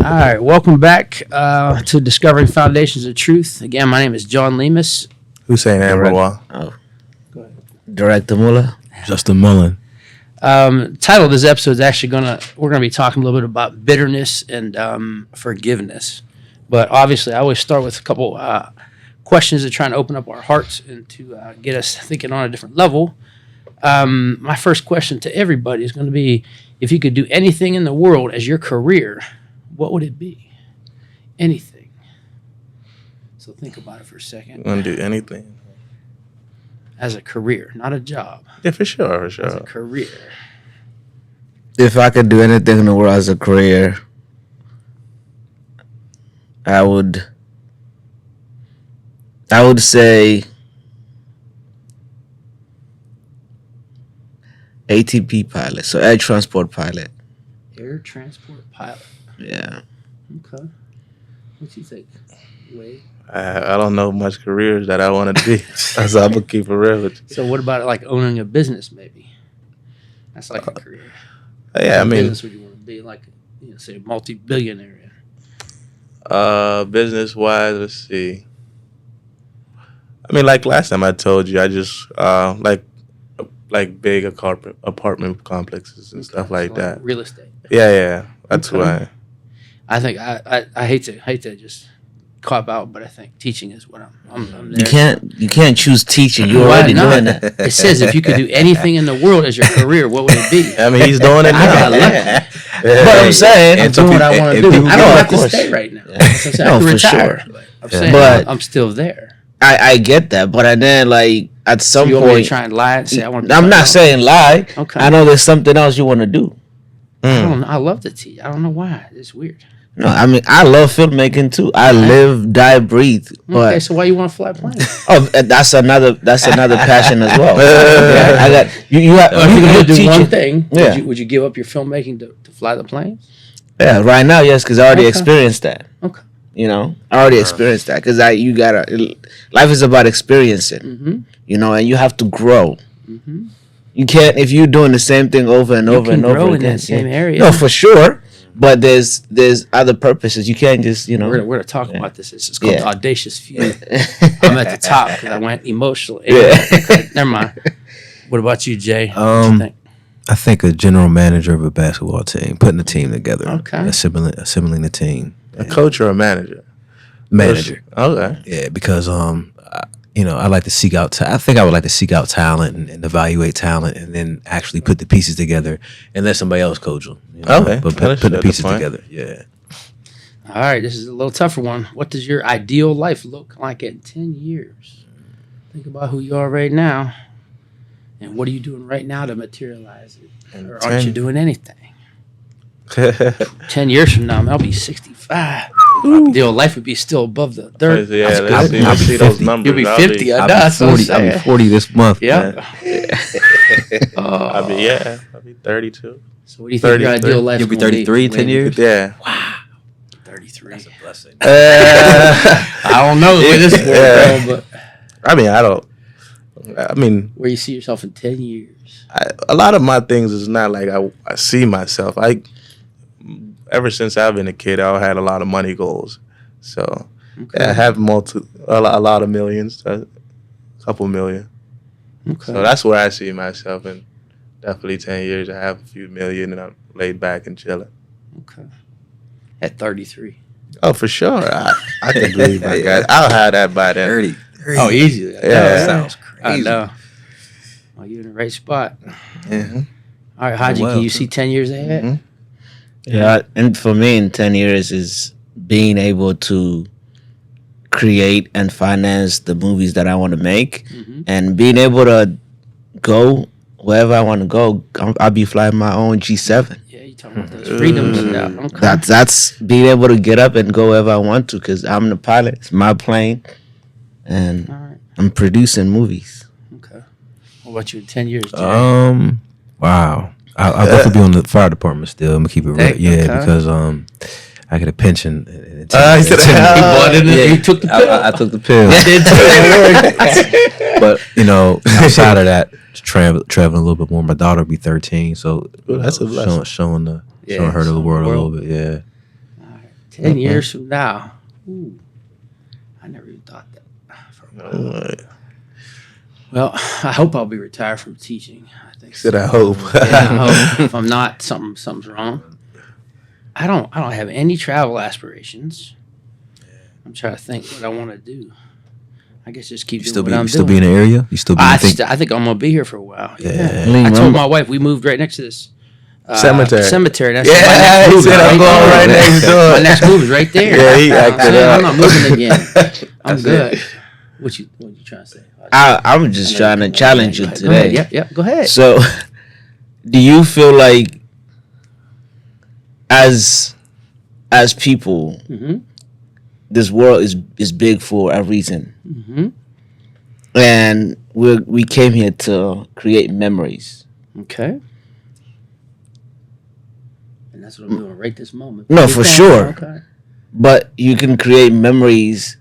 All right, welcome back to Discovering Foundations of Truth. Again, my name is John Lemus. Hussein Ambarwal. Oh, go ahead. Director Muller. Justin Mullen. Title of this episode is actually we're gonna be talking a little bit about bitterness and forgiveness. But obviously, I always start with a couple questions that try to open up our hearts and to get us thinking on a different level. My first question to everybody is going to be, if you could do anything in the world as your career, what would it be? Anything. So think about it for a second. Want to do anything? As a career, not a job. Yeah, for sure, As a career. If I could do anything in the world as a career, I would say ATP pilot, so air transport pilot. Air transport pilot. Yeah. Okay. What you think, Wade? I don't know much careers that I want to be. That's I'm gonna keep it real with you. So what about like owning a business? Maybe that's like a career. Yeah, I What mean, business would you want to be? Like, say a multi-billionaire. business wise, let's see. I mean, like last time I told you, I just like big apartment complexes and stuff like that. Real estate. Yeah, that's Okay. why. I think I hate to just cop out, but I think teaching is what I'm there. You can't choose teaching. You're Why already not? doing that. It says if you could do anything in the world as your career, what would it be? I mean, he's doing it I got now. lucky. But I'm saying, I'm doing what I want to do. I don't have to course. stay right now. Yeah. That's what I'm saying. I No, can for retire. sure. But I'm saying But- I'm still there. I get that, but then like at So some you want me to point, try and lie and say I want to I'm not saying lie. Okay. I know there's something else you want to do. I don't know. I love to teach. I don't know why. It's weird. No, I mean I love filmmaking too. I live, die, breathe. But Okay, so why you want to fly planes? that's another passion as well. Yeah, I got you. If you could do teaching. one thing, Yeah. would you give up your filmmaking to fly the planes? Yeah, right now, yes, because I already Okay. experienced that. Okay. You know, I already experienced that because life is about experiencing. Mm-hmm. You know, and you have to grow. You can't if you're doing the same thing over and over can and over grow in again. that same area. No, for sure. But there's other purposes. You can't just We're gonna talk about this. It's called Yeah. audacious few. I'm at the top because I went emotional. Yeah. Never mind. What about you, Jay? What you think? I think a general manager of a basketball team, putting a team together, Okay. assembling the team. A coach or a manager? Manager, Okay. yeah, because I like to seek out. I think I would like to seek out talent and evaluate talent, and then actually put the pieces together and let somebody else coach them. Okay. but That's put the a good pieces point. together. Yeah. All right, this is a little tougher one. What does your ideal life look like in 10 years? Think about who you are right now, and what are you doing right now to materialize it? In Or aren't you 10 doing anything? 10 years from now, man, I'll be 65. My ideal life would be still above the dirt. Yeah, I'll let's be see those 50. numbers. You'll be I'll 50. I know. I'll That's be what I'm 40. I'll be saying. 40 this month. Yeah. I'll be 32. So what do you think your 33. ideal life You'll be gonna 33 in 10 Wayne? years? Yeah. 33. That's a blessing. I don't know the way this works, Yeah. bro, but I mean, where you see yourself in 10 years. a lot of my things is not like I see myself. Ever since I've been a kid, I had a lot of money goals. So Okay. yeah, I have a lot of millions, a couple million. Okay. So that's where I see myself in definitely 10 years. I have a few million and I'm laid back and chilling. Okay. At 33. Oh, for sure. I can believe that, guys. I'll have that by then. 30. Oh, easy. Yeah. That sounds I crazy. know. Well, you're in the right spot. Mhm. All right, Haji, Well, can you see 10 years ahead? Mhm. Yeah, and for me in 10 years is being able to create and finance the movies that I want to make and being able to go wherever I want to go. I'll be flying my own G7. Yeah, you're talking about those freedoms and that. Okay. That's being able to get up and go wherever I want to because I'm the pilot. It's my plane and All right. I'm producing movies. Okay. What about you in 10 years, Jay? Wow. I'll definitely be on the fire department still. I'm gonna keep it real. Dang, Yeah, okay. because I get a pension. He said, He took the pill. I took the pill. Did too. But outside of that, traveling a little bit more. My daughter will be 13, so Ooh, that's a blessing. showing Yeah, her the world a world. little bit. Yeah. 10 years from now. Ooh, I never even thought that. For a while. Right. Well, I hope I'll be retired from teaching. I think Said I hope. Yeah, I hope. If I'm not, something's wrong. I don't have any travel aspirations. I'm trying to think what I want to do. I guess just keep You doing what I'm still doing. be in the area? You still be I think think I'm gonna be here for a while. Yeah. Lean, I told remember- my wife we moved right next to this Cemetery. Cemetery. That's Yeah, my next he move said is I'm going there. right next door. My next move is right there. Yeah, he You know what I'm acted saying? up. I'm not moving again. I'm That's good. What you trying to say? I'm just trying to challenge you Go ahead. today. Yep. Go ahead. So, do you feel like, as people, Mm-hmm. this world is big for a reason, Mm-hmm. and we came here to create memories. Okay. And that's what I'm doing right this moment. No, Keep for going. sure. Okay. But you can create memories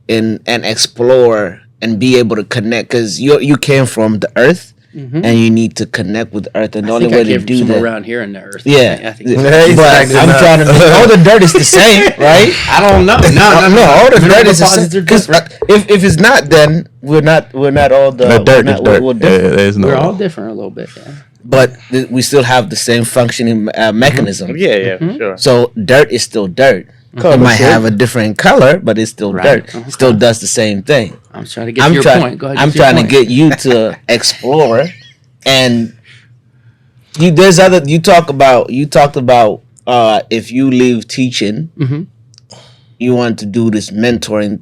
and explore and be able to connect because you came from the earth Mm-hmm. and you need to connect with the earth, and the I only think I way to came from do somewhere that. around here in the earth. Yeah, I think. Yeah, he's but acting I'm up. trying to think. All the dirt is the same, right? I don't know. No, all the Mineral dirt is the same. deposits are Because different. if it's not, then we're not all the The dirt we're is not, dirt. we're Yeah, different. there's no. We're all different a little bit. Yeah. But we still have the same functioning mechanism. Yeah, for sure. So dirt is still dirt. It might have a different color, but it's still Right. dirt. Still does the same thing. I'm trying to get to your point. Go ahead. I'm get to your trying to point. get you to explore, and you talked about if you leave teaching, Mhm. you want to do this mentoring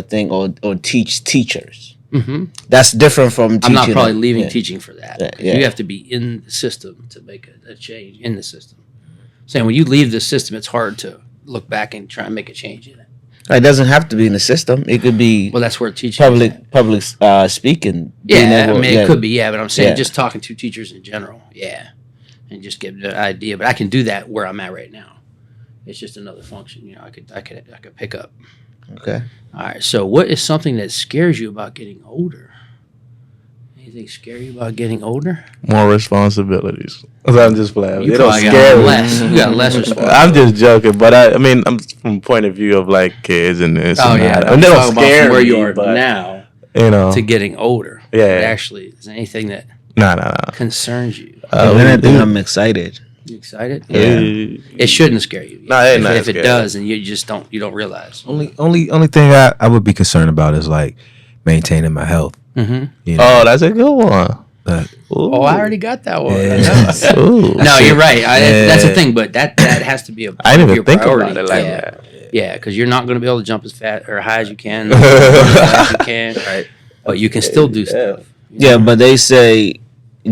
thing or teach teachers. Mhm. That's different from I'm teaching. not probably leaving yeah. teaching for that. Yeah, yeah. You have to be in the system to make a change in the system. Saying when you leave the system, it's hard to look back and try and make a change in it. It doesn't have to be in the system. It could be Well, that's where teaching. is at. public speaking. being Yeah, able- I mean, it could be. Yeah, but I'm saying Yeah. just talking to teachers in general. Yeah, and just give the idea. But I can do that where I'm at right now. It's just another function. You know, I could pick up. Okay. All right. So, what is something that scares you about getting older? Anything scare you about getting older? More responsibilities. I'm just playing. You It don't probably scare got me. less. You got less responsibility. I'm just joking, but I mean, I'm from point of view of like kids and this. Oh and yeah, that. I'm and they don't talking about scare from where me, you are but, now You know, to getting older. Yeah. But actually, is there anything that nah. concerns you? If anything, I'm excited. You excited? Yeah. It shouldn't scare you. No, it ain't if it scary. does, and you just don't realize. only thing I would be concerned about is like maintaining my health. Mm-hmm. You know, Oh, that's a good one. Oh, I already got that one. Yeah. Ooh. No, you're right. That's the Yeah. thing, but that has to be a I didn't even your think priority. about it like yeah. that. Yeah, because you're not going to be able to jump as fast or high as you can, as fast as you can. Right. But you can still do stuff. Yeah, but they say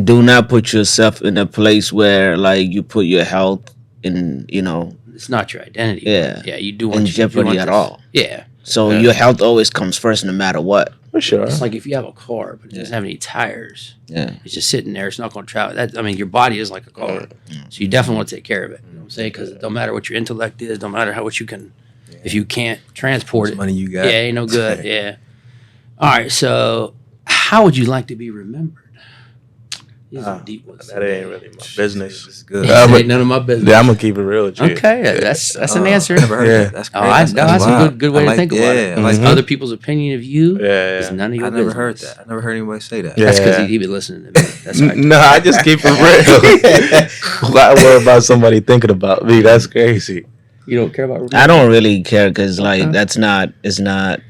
do not put yourself in a place where like you put your health in, It's not your identity. Yeah. Yeah, you do in want you jeopardy want at this- all. Yeah. So Yeah. your health always comes first, no matter what. For sure. It's like if you have a car, but it doesn't have any tires. Yeah. It's just sitting there. It's not going to travel. Your body is like a car. So you definitely want to take care of it. You know what I'm saying? Because no matter what your intellect is, no matter how much you can, if you can't transport How it, much money you got. yeah, ain't no good. Yeah. All right. So, how would you like to be remembered? These are deep ones. That ain't really my business. It's good. Yeah, Ain't none of my business. Yeah, I'm gonna keep it real with you. Okay, that's an answer. Never heard Yeah. that. That's Oh, crazy. that's a wild. good way I to like- think about it. I like Mhm. Other people's opinion of you Yeah, is yeah. none of your I never business. heard that. I never heard anybody say that. Yeah. That's because he been listening to me. That's how I No, I just keep it real. I worry about somebody thinking about me. That's crazy. You don't care about. I don't really care because like Okay. that's not. It's not.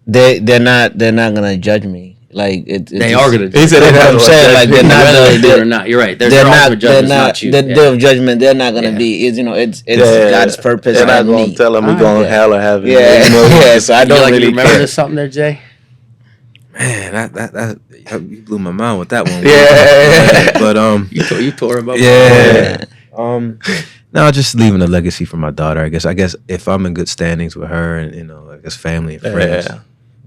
They're not gonna judge me. Like They are gonna. He said That's what I'm saying. Like they're not. Whether they do They're, or not. You're right. Their they're not. ultimate They're judgment's not. not you. The Yeah. day of judgment. They're not gonna Yeah. be. It's God's purpose. They're not and gonna me. tell him we Ah, going yeah. hell or heaven. Yeah, You know? yeah. So I You don't like really to remember care. there's something there, Jay? Man, that you blew my mind with that one. Yeah. But You tore him up. yeah. No, just leaving a legacy for my daughter. I guess if I'm in good standings with her and I guess family and friends. Yeah.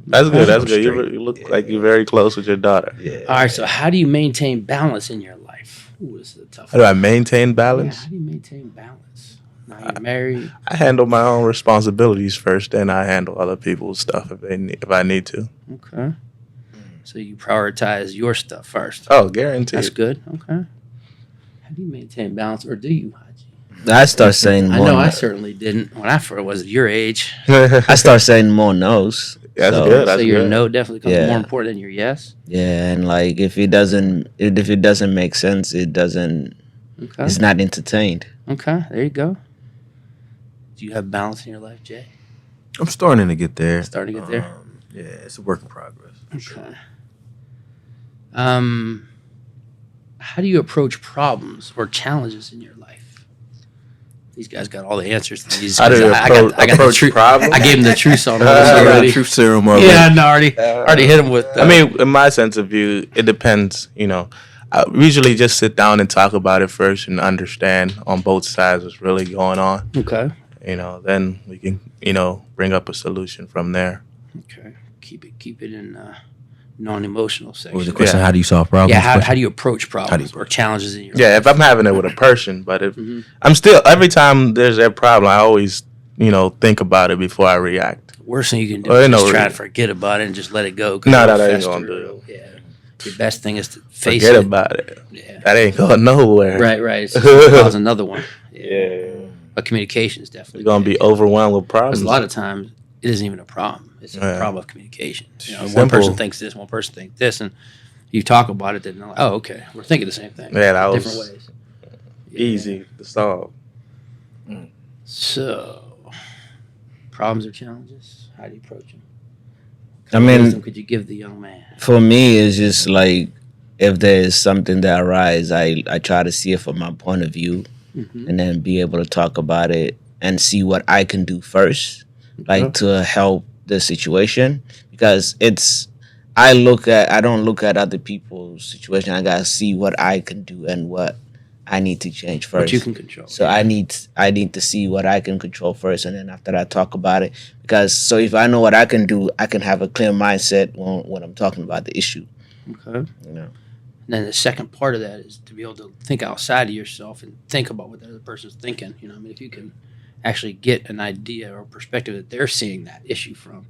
That's good. That's I'm good. straight. You look like you're very close with your daughter. Yeah. All right. So, how do you maintain balance in your life? Ooh, this is a tough How do one. I maintain Yeah, balance? how do you maintain balance? Now you're married. I handle my own responsibilities first, then I handle other people's stuff if I need to. Okay. So you prioritize your stuff first. Oh, guaranteed. That's good. Okay. How do you maintain balance, or do you, Haji? I start saying I more. know I certainly didn't when I first was your age. I start saying more no's. That's So, good. So That's your good. no definitely becomes Yeah. more important than your yes. Yeah, and like if it doesn't make sense, Okay. it's not entertained. Okay. There you go. Do you have balance in your life, Jay? I'm starting to get there. Starting to get there? Yeah, it's a work in progress. Okay. How do you approach problems or challenges in your life? These guys got all the answers to these. How do you I got the approach truth. problems? I gave him the truth on I this got a already. truth serum already. Yeah, no, already hit him with. I mean, in my sense of view, it depends. I usually just sit down and talk about it first and understand on both sides what's really going on. Okay. Then we can, bring up a solution from there. Okay. Keep it in non-emotional section. What was the question? Yeah. How do you solve problems? Yeah, how question? do you approach problems you or challenges in your Yeah, life? if I'm having it with a person, but if Mhm. I'm still every time there's a problem, I always, think about it before I react. Worst thing you can do Well, is no, just try really. to forget about it and just let it go. 'Cause No, it'll that ain't fester. gonna do Yeah. The best thing is to face Forget it. about it. Yeah. That ain't going nowhere. Right. It's just gonna cause another one. Yeah. But communication is definitely You're gonna be overwhelmed with problems. because a lot of times it isn't even a problem. It's a Yeah. problem of communication. One Simple. person thinks this, one person thinks this, and you talk about it. Then they're like, oh, okay, we're thinking the same thing. Yeah, that was different ways. Yeah. easy to solve. So, problems or challenges? How do you approach them? I mean, Wisdom could you give the young man? for me, it's just like if there's something that arises, I try to see it from my point of view, Mhm. and then be able to talk about it and see what I can do first, like to help the situation. Because I don't look at other people's situation. I gotta see what I can do and what I need to change first. What you can control. So I need to see what I can control first, and then after that, talk about it. Because so if I know what I can do, I can have a clear mindset when I'm talking about the issue. Okay. You know. And then the second part of that is to be able to think outside of yourself and think about what the other person's thinking. If you can actually get an idea or perspective that they're seeing that issue from,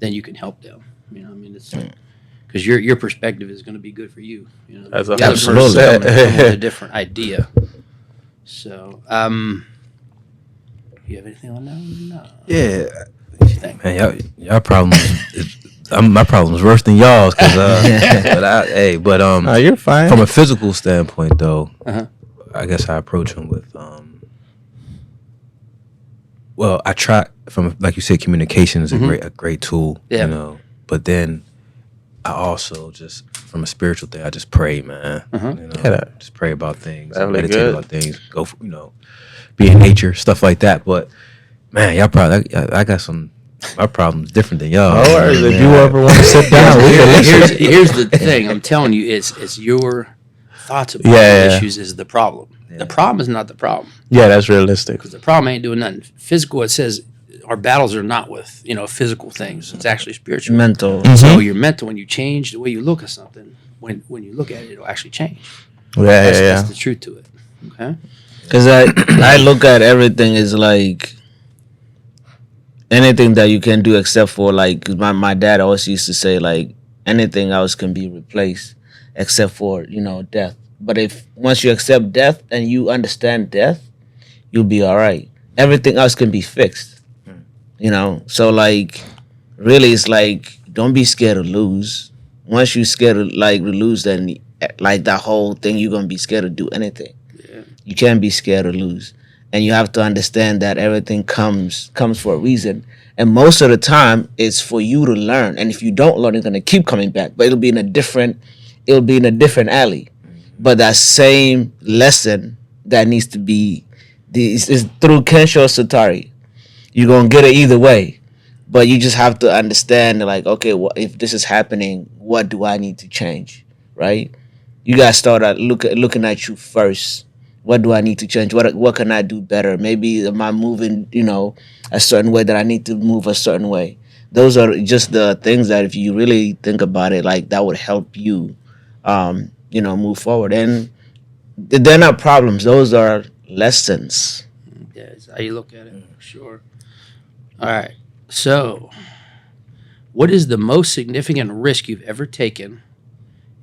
then you can help them. It's because your perspective is going to be good for you. That's the other person's 100%. coming with a different idea. So, you have anything on that? No. Yeah, What you think? man, y'all problems. My problem's worse than y'all's. But No, you're fine. from a physical standpoint, though, Uh-huh. I guess I approach them with, well, I try from like you said, communication is a great tool, Yeah. But then I also just from a spiritual thing, I just pray, man. Uh-huh. Yeah. Just pray about things, Definitely meditate good. about things, go for, be in nature, stuff like that. But man, y'all probably I got some. My problem's different than y'all. No worries. If man. you ever want to sit down, we can listen. Here's the thing. I'm telling you, it's your thoughts about Yeah. the issues is the problem. The problem is not the problem Yeah, that's realistic. because the problem ain't doing nothing. Physical, it says our battles are not with physical things. It's actually spiritual. Mental. So your mental, when you change the way you look at something, when you look at it, it'll actually change. Yeah, That's the truth to it. Okay. Because I look at everything as like anything that you can do except for like 'cause my dad always used to say like anything else can be replaced except for death. But if once you accept death and you understand death, you'll be all right. Everything else can be fixed. So like really it's like don't be scared to lose. Once you're scared of like to lose, then like that whole thing you're gonna be scared to do anything. You can't be scared to lose. And you have to understand that everything comes for a reason. And most of the time it's for you to learn. And if you don't learn, it's gonna keep coming back. But it'll be in a different alley. But that same lesson that needs to be is through Kensho Satari. You're gonna get it either way. But you just have to understand like, okay, if this is happening, what do I need to change? Right? You gotta start at looking at you first. What do I need to change? What can I do better? Maybe am I moving, a certain way that I need to move a certain way? Those are just the things that if you really think about it, like that would help you, move forward. And they're not problems; those are lessons. Yeah, it's how you look at it. For sure. All right. So, what is the most significant risk you've ever taken,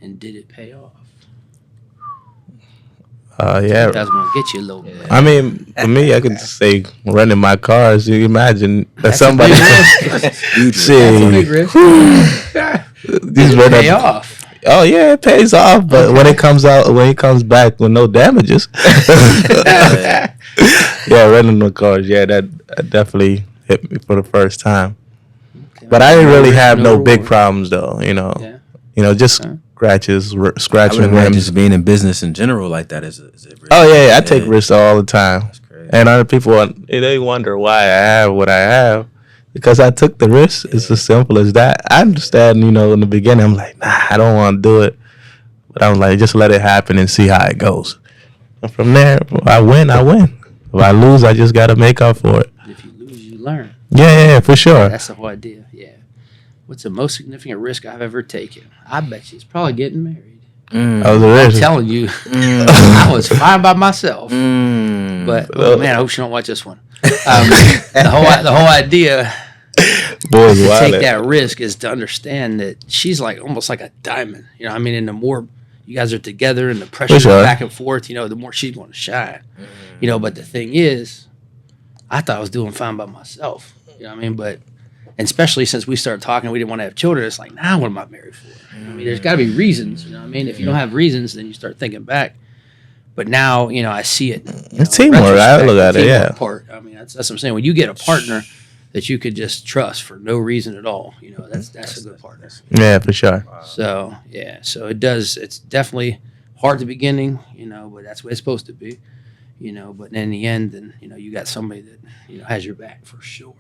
and did it pay off? Yeah. That's gonna get you a little bit. I mean, for me, I could say running my cars. You imagine that That's somebody a big risk. these men Pay are- off. Oh yeah, it pays off, but when it comes back with no damages, yeah, running the cars, yeah, that definitely hit me for the first time. But I didn't really have no big reward. problems though, you know. Yeah. You know, just Okay. scratches, I would scratching imagine rims. just being in business in general like that is a risk. Oh yeah, I take risks all the time. That's crazy. And other people, they wonder why I have what I have. Because I took the risk. It's as simple as that. I understand, you know, in the beginning, I'm like, nah, I don't want to do it. But I'm like, just let it happen and see how it goes. And from there, if I win, I win. If I lose, I just got to make up for it. If you lose, you learn. Yeah, for sure. That's the whole idea. Yeah. What's the most significant risk I've ever taken? I bet you it's probably getting married. That was a I'm risk. telling you, I was fine by myself. Mm. But oh man, I hope she don't watch this one. The whole idea Boys, to take wild. that risk is to understand that she's like almost like a diamond. You know, what I mean, and the more you guys are together and the pressure sure. back and forth, you know, the more she's going to shine. You know, but the thing is, I thought I was doing fine by myself. You know what I mean? But and especially since we started talking, we didn't want to have children. It's like, now what am I married for? I mean, there's got to be reasons. You know what I mean? If you don't have reasons, then you start thinking back. But now, you know, I see it. It's teamwork. I look at it, yeah. Part. I mean, that's what I'm saying. When you get a partner that you could just trust for no reason at all, you know, that's a good partner. Yeah, for sure. So yeah, so it does. It's definitely hard at the beginning, you know, but that's what it's supposed to be, you know. But in the end, then you know, you got somebody that you know has your back for sure.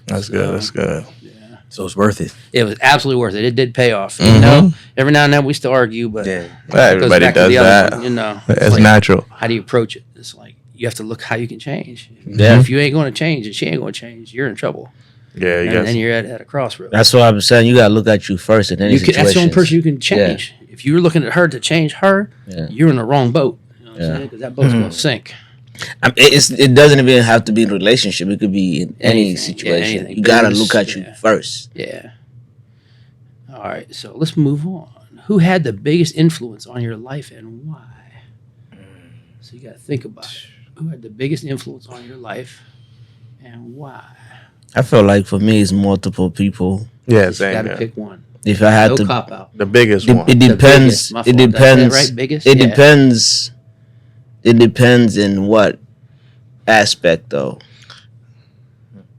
That's good. That's good. Yeah, So it's worth it. it was absolutely worth it. It did pay off. You Mhm. know, every now and then we still argue, but Yeah. it goes Everybody back to does the other that. one, you know, it's It's like, natural. how do you approach it? It's like you have to look how you can change. Yeah. If you ain't going to change and she ain't going to change, you're in trouble. Yeah, you And guys. then you're at a crossroads. That's what I'm saying. You gotta look at you first in any situation. That's the only person you can change. If you're looking at her to change her, Yeah. you're in the wrong boat. You know what I'm Yeah. saying? Because that boat's going to sink. It doesn't even have to be in a relationship. It could be in any Anything, situation. anything. You gotta Business, look at you yeah. first. Yeah. All right. So let's move on. Who had the biggest influence on your life and why? So you got to think about it. Who had the biggest influence on your life and why? I feel like for me, it's multiple people. Yeah, You same. got to Yeah. pick one. If I had No to, cop out. The biggest it, one. it The depends. biggest. My It fault. Did I say that depends. right? Biggest? It Yeah. depends. It depends in what aspect, though.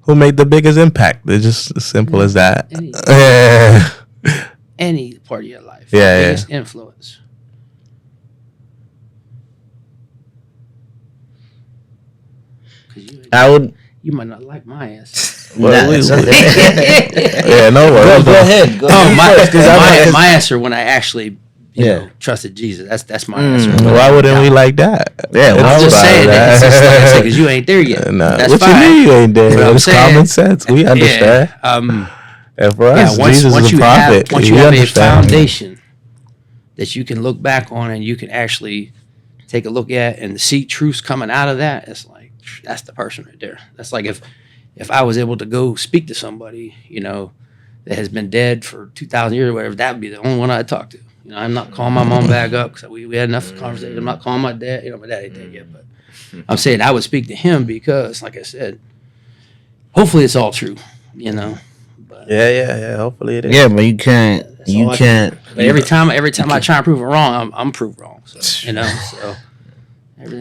Who made the biggest impact? It's just as simple as that. Any- Yeah. Any part of your life. Yeah, yeah. Biggest influence. 'Cause I would. you might not like my answer. Well, Nah, we- it's okay. Yeah, no worries. Go ahead. Go Oh, ahead. my answer when I actually you Yeah. know, trusted Jesus. That's my answer. Why wouldn't we like that? Yeah, I'm just Nobody saying that. It's just like I said, because you ain't there yet. Nah, That's what fine. you mean you ain't there? But I'm It's saying- common sense. We understand. Yeah. And for us, Once Jesus is a you prophet. have, once you We have a understand. foundation that you can look back on and you can actually take a look at and see truths coming out of that, it's like that's the person right there. That's like if I was able to go speak to somebody, you know, that has been dead for 2,000 years or whatever, that would be the only one I'd talk to. You know, I'm not calling my mom back up because we had enough conversation. I'm not calling my dad. You know, my dad ain't dead yet, but I'm saying I would speak to him because, like I said, hopefully it's all true. You know, but Yeah. Hopefully it is. Yeah, but you can't. That's all You I can't. But every time I try and prove it wrong, I'm proved wrong. So, you know, so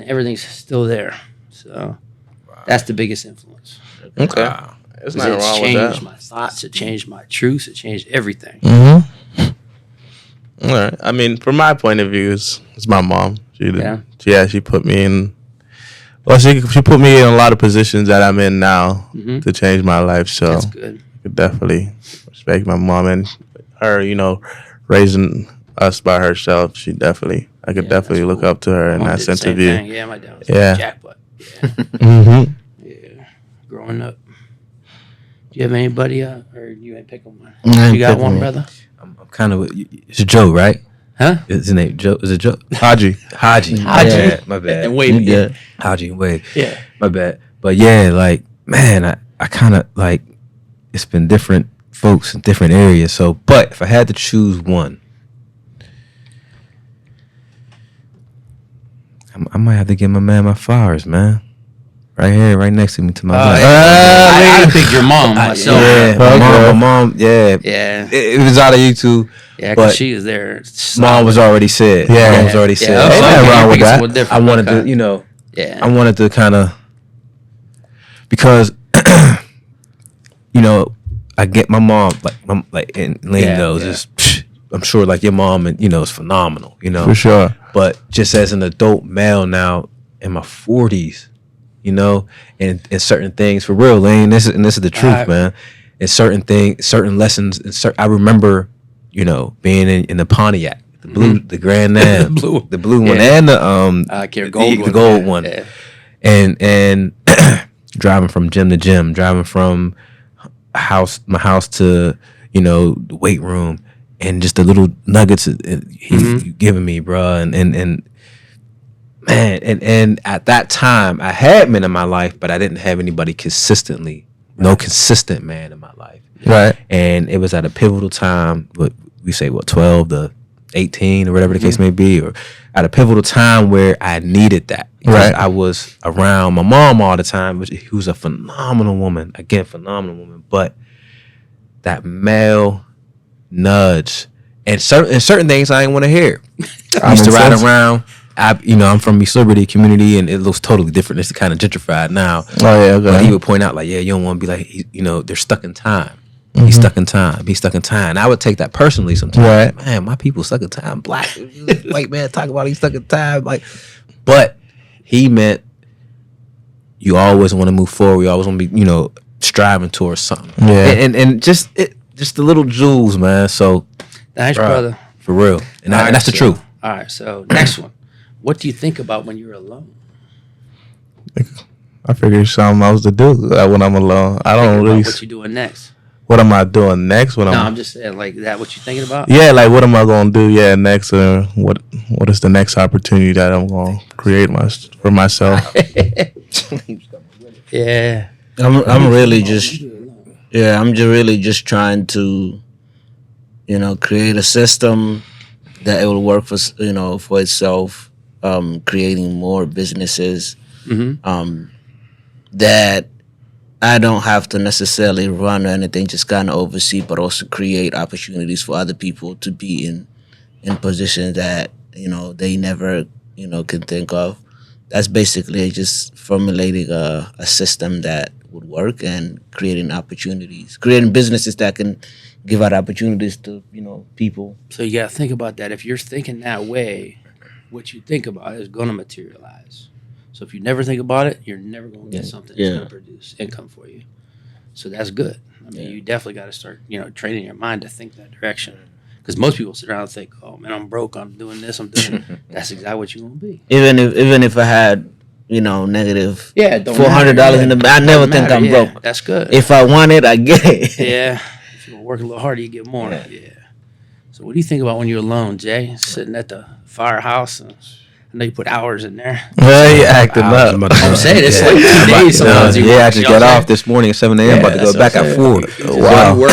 everything's still there. So that's the biggest influence. Okay. There's 'Cause nothing it's wrong with changed that. my thoughts. It changed my truths. It changed everything. Mm-hmm. All right. I mean, from my point of view, it's my mom. She put me in. Well, she put me in a lot of positions that I'm in now Mhm. to change my life. So That's good. I could definitely respect my mom and her. You know, raising us by herself. I could Yeah, definitely that's look cool. up to her in Mom that did the sense same of view. thing. Yeah, my dad was Yeah. a jackpot. Yeah. Mm-hmm. Yeah. Growing up. Do you have anybody, or you ain't picking one? I ain't You got picking one, one. brother? I'm kind of. It's Joe, right? Huh? Is his name Joe? Is it Joe? Haji. Haji. Haji. Yeah, my bad. And wait, You good. Haji and Wade. yeah. My bad. But yeah, like, man, I kind of like, it's been different folks in different areas. So, but if I had to choose one, I might have to give my man my flowers, man. Right here, right next to me, to my left. I picked your mom myself. Yeah, my mom, yeah. Yeah. It was out of YouTube. Yeah, but because she was there. Mom was already said. Yeah. Mom was already said. Yeah, Ain't nothing wrong with that. I wanted to, you know, Yeah. I wanted to kind of, because, you know, I get my mom, like and Lane Yeah, knows, yeah. is, I'm sure, like, your mom, and you know, is phenomenal, you know. For sure. But just as an adult male now in my 40s, you know, and certain things, for real, Lane, this is the truth, Alright. man. And certain things, certain lessons, and I remember, you know, being in the Pontiac, the blue, the Grand Am, the blue one, Yeah. and the I care gold the one. gold Yeah, one, yeah. and driving from gym to gym, driving from my house to, you know, the weight room, and just the little nuggets he's giving me, bruh, and man, and at that time I had men in my life, but I didn't have anybody consistently, no consistent man in my life, Right. and it was at a pivotal time, what we say, 12 to 18 or whatever the case may be, or at a pivotal time where I needed that. Because Right. I was around my mom all the time, who was a phenomenal woman, but that male nudge and certain things I didn't want to hear. I used to ride around. I'm from East Liberty community, and it looks totally different. It's kind of gentrified now. Oh yeah. But he Okay. would point out, like, yeah, you don't want to be like, they're stuck in time. He's stuck in time. He's stuck in time. And I would take that personally sometimes. Right. Man, my people stuck in time. Black white man talk about he's stuck in time. Like, but he meant you always want to move forward. You always want to be, you know, striving towards something. Yeah. And just the little jewels, man. So Thanks, Bruh. brother. for real, and All right, that's the so- truth. All right, so next one. What do you think about when you're alone? I figured something else to do when I'm alone. I Thinking don't about really. what you doing next? What am I doing next? What No, I'm I'm just saying, like, that what you thinking about? Yeah, like what am I gonna do? Yeah, next, what is the next opportunity that I'm gonna create for myself? Yeah. I'm really just I'm just really just trying to, you know, create a system that it will work for for itself. Creating more businesses that I don't have to necessarily run or anything, just kind of oversee, but also create opportunities for other people to be in positions that they never can think of. That's basically just formulating a system that would work and creating opportunities, creating businesses that can give out opportunities to people. So you got to think about that. If you're thinking that way, what you think about is going to materialize. So if you never think about it, you're never going to get something that's going to produce income for you. So that's good. I mean, you definitely got to start, training your mind to think that direction. Because most people sit around and think, "Oh man, I'm broke. I'm doing this. I'm doing." That's exactly what you're going to be. Even if I had negative $400 $400 in the bank, I never think I'm broke. That's good. If I want it, I get it. Yeah. If you work a little harder, you get more. Yeah. So what do you think about when you're alone, Jay? Sitting at the firehouse. And I know you put hours in there. Well, you acting up. I'm saying it's like 2 days sometimes. you work, I just you know got what I'm off this morning at 7 a.m. about to go back at 4. saying? Wow.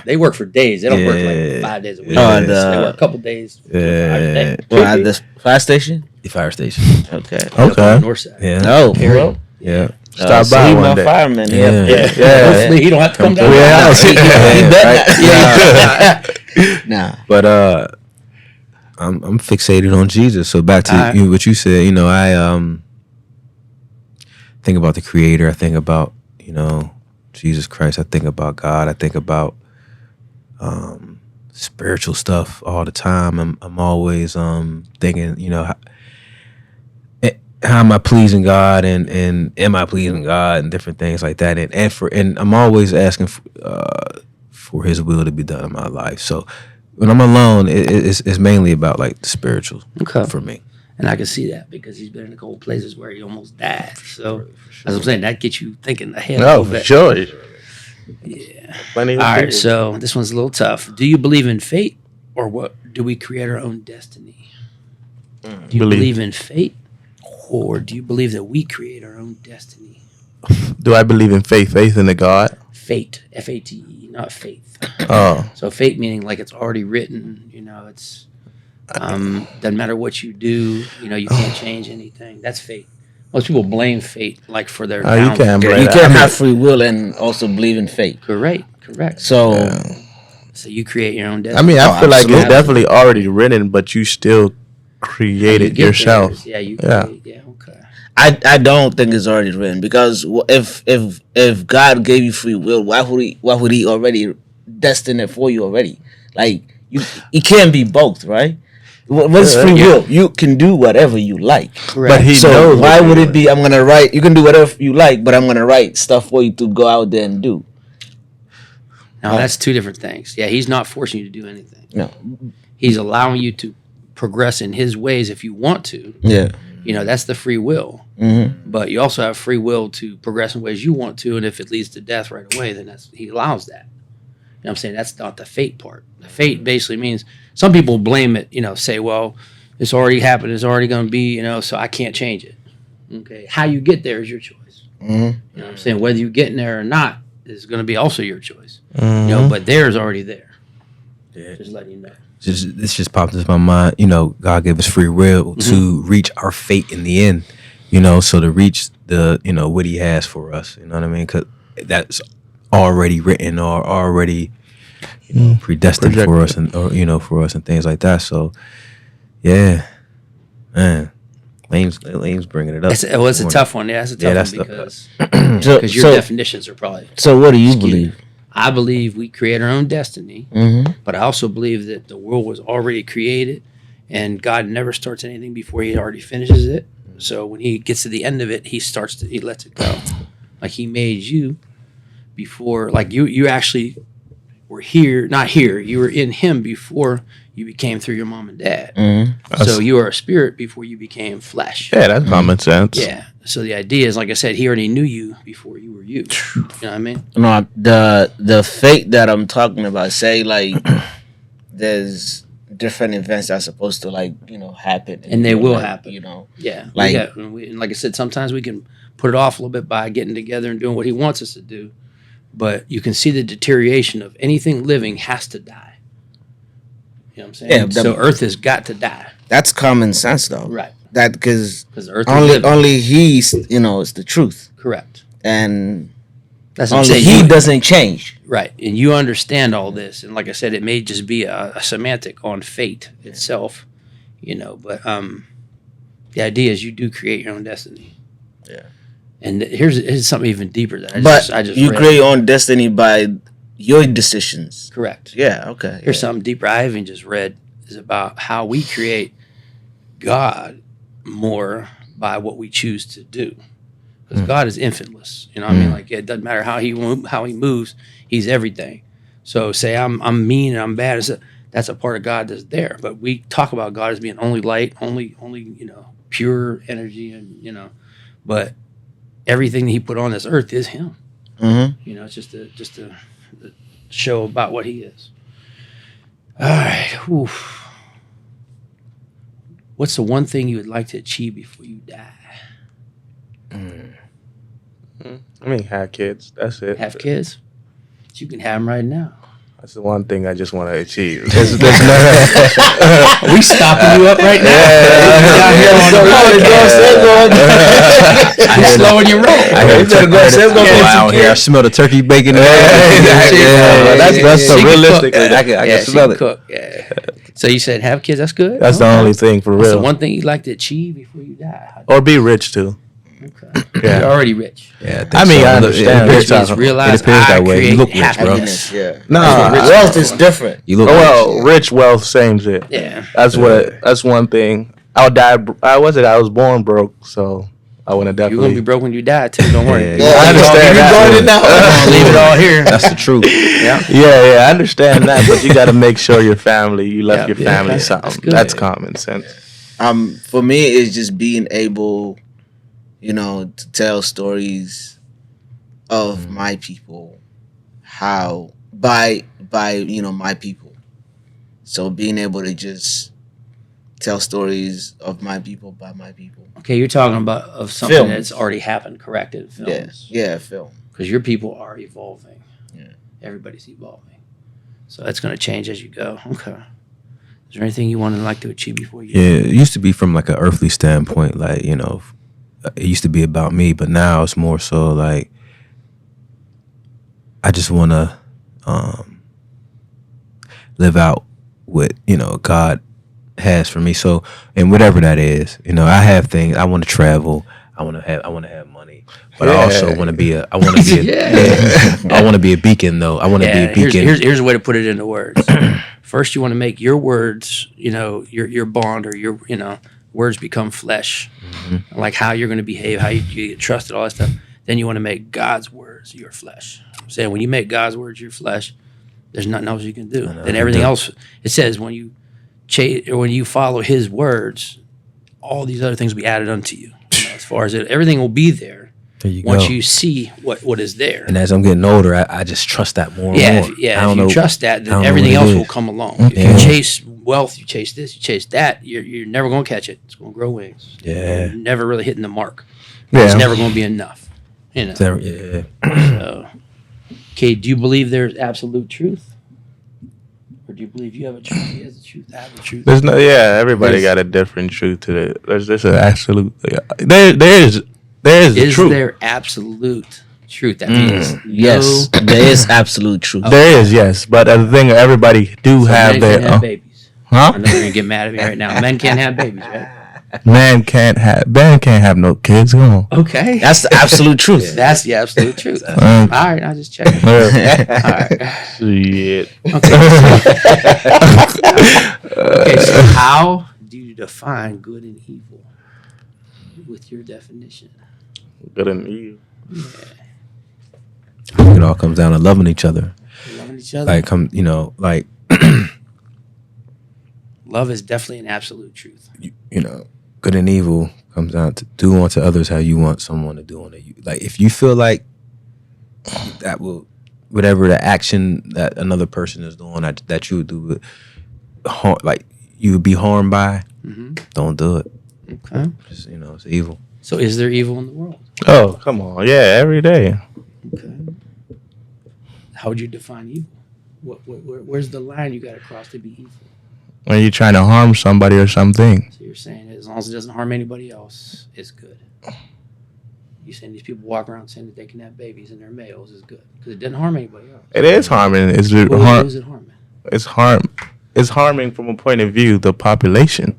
They work for days. They don't work like Yeah. 5 days a week. Yeah. They work a couple days. Yeah. Well, at the fire station. The fire station. Okay. Okay. North side. Yeah. No. Yeah. Stop so by he one my day. fireman. Yeah. Yeah. Hopefully he don't have to come down. Yeah. Nah. But I'm fixated on Jesus. So back to Alright. what you said. I think about the Creator. I think about Jesus Christ. I think about God. I think about spiritual stuff all the time. I'm always thinking, how am I pleasing God, and am I pleasing God, and different things like that, and I'm always asking for His will to be done in my life. So when I'm alone, it's mainly about like the spiritual Okay. for me. And I can see that because he's been in a couple places where he almost died. So as I'm saying, that gets you thinking ahead a No, little for bit. sure. Yeah. Plenty of All right, people. so this one's a little tough. Do you believe in fate, or what? Do we create our own destiny? Do you believe in fate, or do you believe that we create our own destiny? Do I believe in faith? Faith in the God? Fate, F-A-T-E, not faith. Oh, So fate meaning like it's already written. It's Doesn't matter what you do, you can't change anything. That's fate. Most people blame fate like for their Oh, you downfall. can't blame You that. can't I mean, have free will and also believe in fate. Correct. So So you create your own I destiny. mean, I Oh, feel like it's absolutely. definitely already written, but you still create You it get yourself. theirs. Yeah, you Yeah. create. Yeah, okay. I don't think it's already written because if God gave you free will, why would he already destine it for you already? Like you can't be both, right? What's free will? You can do whatever you like. Correct. But he So knows. why what would you're it be? I'm gonna write. You can do whatever you like, but I'm gonna write stuff for you to go out there and do. Now that's two different things. Yeah, he's not forcing you to do anything. No. He's allowing you to progress in his ways if you want to. Yeah. That's the free will. Mm-hmm. But you also have free will to progress in ways you want to, and if it leads to death right away, then he allows that. You know what I'm saying? That's not the fate part. The fate basically means some people blame it, say, well, it's already happened, it's already going to be, so I can't change it. Okay. How you get there is your choice. Mm-hmm. You know what I'm saying? Whether you get in there or not is going to be also your choice. Mhm. But theirs already there. Yeah. Just letting you know. This just popped into my mind. God gave us free will to reach our fate in the end. So to reach the what He has for us. You know what I mean? Because that's already written or already predestined for us, and for us and things like that. So yeah, man, Lane's bringing it up. It's a tough one. Yeah, it's a tough one because your So definitions are probably. what do you skewed. believe? I believe we create our own destiny, Mm-hmm. but I also believe that the world was already created, and God never starts anything before He already finishes it. So when He gets to the end of it, He lets it go. Like He made you before, like you actually were here, not here. You were in Him before you became through your mom and dad. Mm-hmm. So you were a spirit before you became flesh. Yeah, that's common sense. Yeah. So the idea is, like I said, He already knew you before you were you. You know what I mean? No, the fate that I'm talking about, say like there's different events that's supposed to happen, And they your will life, happen. Yeah. Like- And like I said, sometimes we can put it off a little bit by getting together and doing what He wants us to do. But you can see the deterioration of anything living has to die. You know what I'm saying? Yeah, So Earth has got to die. That's common sense though. Right. That because Because Earth is only living. He's is the truth, Correct. and That's what I'm only saying. He doesn't change. Right. And you understand all this. And like I said, it may just be a semantic on fate itself, but the idea is you do create your own destiny. Yeah. And here's something even deeper that I just you read. create your own destiny by your decisions. Correct. Yeah. Okay. Here's something deeper I even just read is about how we create God more by what we choose to do. Because God is infiniteless. You know what I mean? Like it doesn't matter how he moves, He's everything. So say I'm mean and I'm bad, that's a part of God that's there. But we talk about God as being only light, only pure energy, and but everything that He put on this earth is Him. Mm-hmm. It's just a show about what He is. All right. Oof. What's the one thing you would like to achieve before you die? I mean, have kids. That's it. Have kids? You can have them right now. That's the one thing I just want to achieve. Are we stopping you up right now? I'm slowing your roll. I hear the turkey out here. I smell the turkey bacon. That's She can realistic. cook. I can Yeah, smell she it. can cook. Yeah. So you said have kids. That's good. That's the only thing for That's the real. one thing you'd like to achieve before you die. Or be rich too. Okay. Yeah. You're already rich. Yeah, I mean, I understand. Rich Rich means means realize it appears I that way. You create look rich, bro. happiness. Yeah. No, Wealth is different. You look well, rich wealth sames it. Yeah. That's one thing. I'll die. I was born broke, so I want to You're definitely. gonna be broke when you die too. Don't worry. Yeah, I understand that. Leave it all here. That's the truth. Yeah. Yeah, I understand that, but you got to make sure your family, you left Yeah, your family that's something. good. That's common sense. For me, it's just being able, to tell stories of my people, how by my people. So being able to just tell stories of my people by my people. Okay, you're talking about of something Films. that's already happened, correct? In films. Yeah, film. Because your people are evolving. Yeah. Everybody's evolving. So that's going to change as you go. Okay. Is there anything you want to like to achieve before you? Yeah, it used to be from like an earthly standpoint, like, you know, it used to be about me, but now it's more so like I just want to live out what, you know, God has for me. So, and whatever that is, you know, I have things. I want to travel. I want to have money, but I also want to be a. I want to be a. I want to be a beacon, though. I want to be a beacon. Here's a way to put it into words. First, you want to make your words, you know, your bond or your, you know, words become flesh, like how you're going to behave, how you get trusted, all that stuff. Then you want to make God's words your flesh. I'm saying when you make God's words your flesh, there's nothing else you can do. Then everything else, it says when you when you follow His words, all these other things will be added unto you. You know, as far as everything will be there. There you Once go. you see what is there. And as I'm getting older, I just trust that more and more. If you trust that, I then don't know everything what it else is. will come along. If you chase wealth, you chase this, you chase that, you're never going to catch it. It's going to grow wings. Yeah. You're never really hitting the mark. Yeah. It's never going to be enough. You know. Yeah. So, okay, do you believe there's absolute truth? Or do you believe you have a truth? He has a truth. I have a truth. There's no, yeah, everybody There's- got a different truth to it. There's just an absolute, there is the Is truth. there absolute truth? That means Yes, no. there is absolute truth. There is, yes, but the thing, everybody do So have men their, can't have babies. huh? I know you're gonna get mad at me right now. Men can't have babies, right? Man can't have no kids. Come on. Okay. That's the absolute truth. That's the absolute truth. All Um, right, I'll just check. All right. Shit. Okay, so how do you define good and evil with your definition? Good and evil. It all comes down to loving each other. Loving each other. Like, you know, like, Love is definitely an absolute truth. you know, good and evil comes down to do unto others how you want someone to do unto you. Like, if you feel like that will, whatever the action that another person is doing that you would do, like you would be harmed by, don't do it. Okay. Just, you know, it's evil. So is there evil in the world? Oh, come on. Yeah, every day. Okay. How would you define evil? Where's the line you got to cross to be evil? When you're trying to harm somebody or something. So you're saying as long as it doesn't harm anybody else, it's good. You're saying these people walk around saying that they can have babies and they're males is good because it doesn't harm anybody else. It is harming. It's Who harm. is it harming? It's harming from a point of view the population.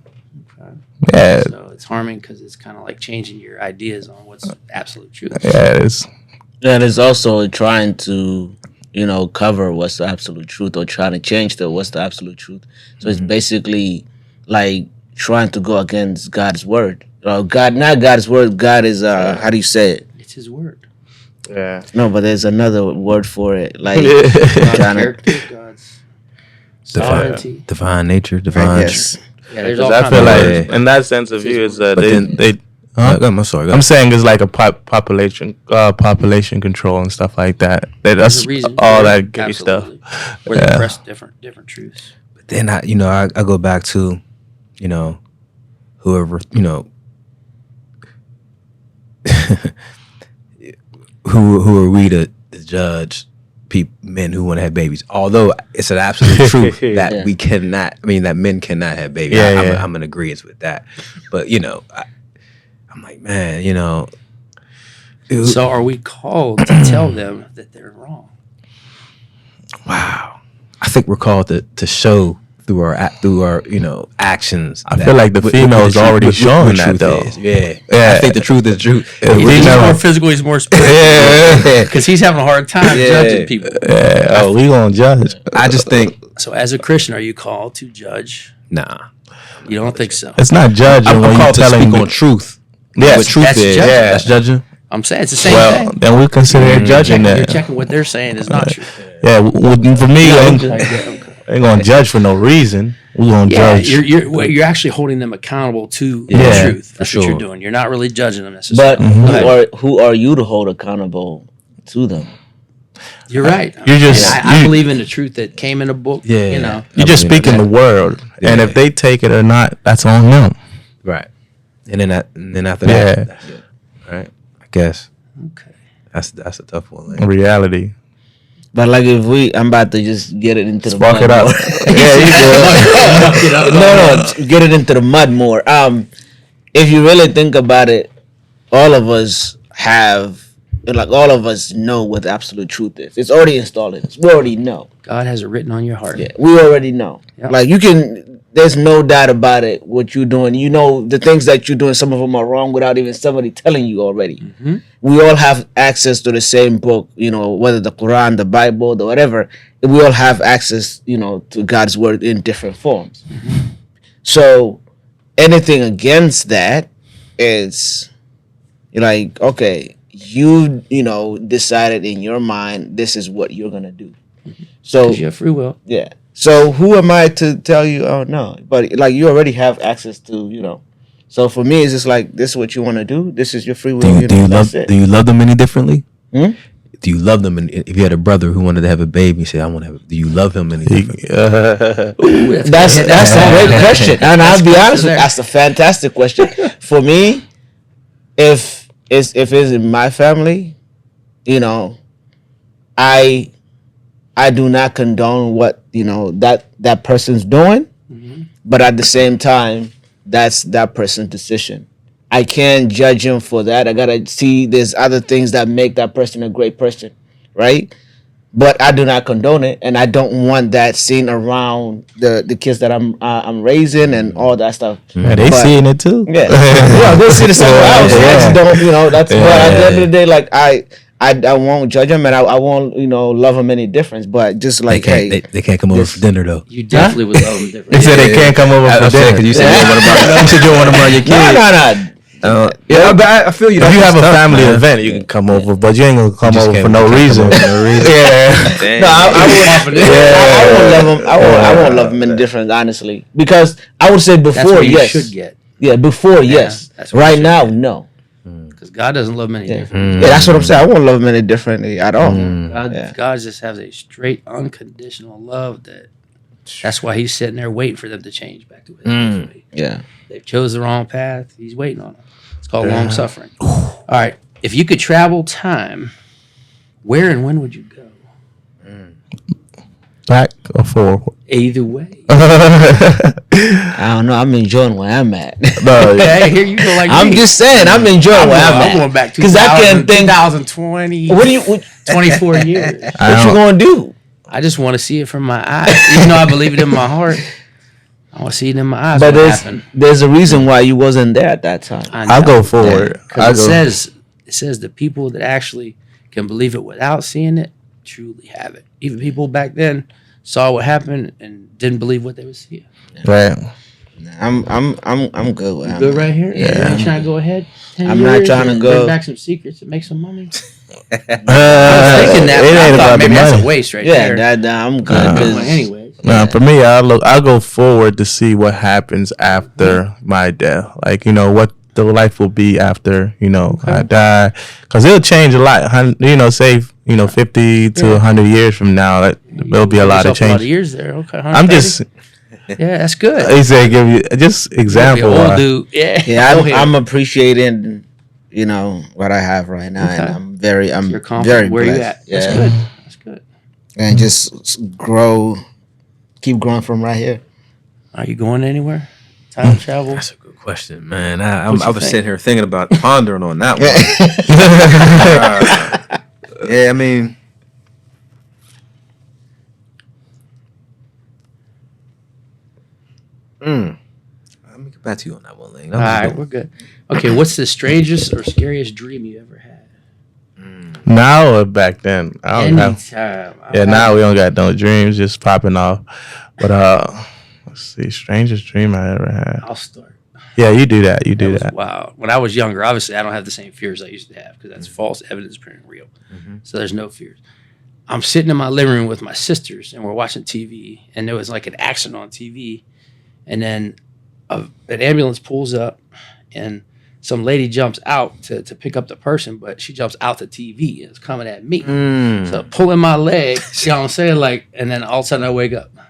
Okay. Yeah, So it's harming because it's kind of like changing your ideas on what's absolute truth. yeah. It's And it's also trying to, you know, cover what's the absolute truth or trying to change what's the absolute truth. So it's basically like trying to go against God's word. God, not God's word. God is, how do you say it? It's His word. yeah. No, but there's another word for it. Like, God's trying to, character, God's sovereignty. Divine nature, divine. yes. Yeah, there's 'Cause all I kinds feel of like words. in that sense of view, it's that But then- they. I'm sorry. Go I'm ahead. saying it's like a population control and stuff like that. There's That's a reason all for that it. gay stuff. Absolutely. Where they Yeah. press different truths. But then I go back to, you know, whoever, you know, who are we to judge men who want to have babies? Although it's an absolute truth that Yeah. we cannot. I mean, that men cannot have babies. Yeah, yeah. I'm in agreement with that. But you know, I'm like, man, you know. So are we called to tell them that they're wrong? Wow. I think we're called to show through our you know actions. I feel like the female's already showing that, though. Yeah. Yeah. I think the truth is true. He's never- more physical. He's more spiritual. Yeah. Because he's having a hard time Yeah. judging people. Yeah. Oh, we gonna judge. I just think So as a Christian, are you called to judge? nah. You don't think so? It's not judging I'm when you're called to telling speak on truth. Yes, What truth that's is. judging. Yeah. That's judging. I'm saying it's the same Well, thing. then we consider it judging You're that. checking what they're saying is not true. Yeah, for me, I Okay. ain't gonna judge for no reason. We gonna Yeah, judge. you're actually holding them accountable to Yeah, the truth. That's what sure. you're doing. You're not really judging them necessarily. But who are you to hold accountable to them? You're right. You're just- And I you- believe in the truth that came in a book. Yeah. You know. You're just I believe in speaking the that. word, and Yeah. if they take it or not, that's on them. Right. And then after Yeah. that, that's it. Right. I guess Okay. that's a tough one. Like, Reality. But like I'm about to just get it into the Spark mud it up. more. Yeah, you good. No, get it into the mud more. If you really think about it, all of us all of us know what the absolute truth is. It's already installed in us. We already know. God has it written on your heart. Yeah, we already know. Yep. Like you can, there's no doubt about it. What you're doing, you know, the things that you're doing. Some of them are wrong without even somebody telling you already. Mm-hmm. We all have access to the same book. You know, whether the Quran, the Bible, the whatever. We all have access, you know, to God's word in different forms. Mm-hmm. So anything against that is like, okay, you know decided in your mind this is what you're gonna do. So 'Cause you have free will. yeah. So who am I to tell you? Oh no, but like you already have access to, you know. So for me, it's just like this is what you want to do. This is your free will. Do you That's it. do you love them any differently? Hmm? Do you love them? And if you had a brother who wanted to have a baby, you say, "I want to have," do you love him any differently? That's a great question, and I'll be honest with you, there. that's a fantastic question. For me, if it's in my family, you know, I do not condone what, you know, that person's doing, but at the same time, that's that person's decision. I can't judge him for that. I gotta see there's other things that make that person a great person, right? But I do not condone it, and I don't want that seen around the kids that I'm raising and all that stuff. Man, they But- seeing it too. Yeah, yeah, they see the somewhere else. Yeah. I just don't, you know. That's but at the end of Yeah. the day, like I won't judge them, and I won't, you know, love them any difference. But just They like, can't. hey, They can't come over for dinner though. You definitely would love them They differently. said they can't come over for dinner. Because you said you don't want to bring. You said you don't want to bring your kids. no. Yeah, but I feel you. If you have a That's tough, family man. event, you can come over, but you ain't gonna come just over can't- for no you can't reason. come over for no reason. Yeah. No, I won't love them. I won't love them any different, honestly, because I would say That's before, what you yes, should get. yeah, before, yes, that's what you right should now, get. no, Because God doesn't love many yeah. different. Yeah, that's what I'm saying. I won't love them any differently at all. God, Yeah. God just has a straight, unconditional love that's why he's sitting there waiting for them to change back to what they're supposed to be. Yeah. They've chose the wrong path. He's waiting on them. It's called long suffering. All right. If you could travel time, where and when would you go? Back or forward? Either way. I don't know. I'm enjoying where I'm at. No, Okay, here you go like I'm me. just saying, I'm enjoying where I'm I'm at. going back to 'Cause I can't think- 2020. What 24 years. what you gonna do? I just want to see it from my eyes. Even though I believe it in my heart, I want to see it in my eyes. But what happened. there's a reason why you wasn't there at that time. I I'll know. go forward. I'll Because go. it says the people that actually can believe it without seeing it truly have it. Even people back then saw what happened and didn't believe what they would see. Right. I'm good where I'm Good at. right here. Yeah. You ain't trying to go ahead. 10 I'm not years trying to and go- bring back some secrets and make some money. I was thinking It that. But I ain't thought about the maybe that's a money. waste right Yeah, there. I'm good. Good 'cause- one anyways. Nah, for me, I'll go forward to see what happens after my death. Like, you know, what the life will be after, you know, I die. Because it'll change a lot. You know, say, you know, 50 to 100 years from now, there'll be a lot of Yourself A lot of change. years there. Okay. I'm 130. just, Yeah, that's good. he said, give you just Be an example. old dude. Yeah. Yeah, Go ahead. I'm appreciating, you know, what I have right now, and Okay. I'm very You're very confident where you blessed. at. That's Yeah. good. That's good. And just keep growing from right here. Are you going anywhere? Time travel? That's a good question, man. I What you was think? sitting here thinking about pondering on that one. Yeah, I mean, let me get back to you on that one, Lane. All right, we're good. Okay, what's the strangest or scariest dream you ever had? Now or back then? I don't have. Anytime. Yeah, now we don't got no dreams just popping off. But let's see, strangest dream I ever had. I'll start. Yeah, you do that. You do was that. wild. When I was younger, obviously, I don't have the same fears I used to have because that's false evidence proving real. So there's no fears. I'm sitting in my living room with my sisters, and we're watching TV, and there was like an accident on TV, and then an ambulance pulls up, and some lady jumps out to pick up the person, but she jumps out the TV and it's coming at me. So pulling my leg, you know what I'm saying? Like, and then all of a sudden I wake up. I'm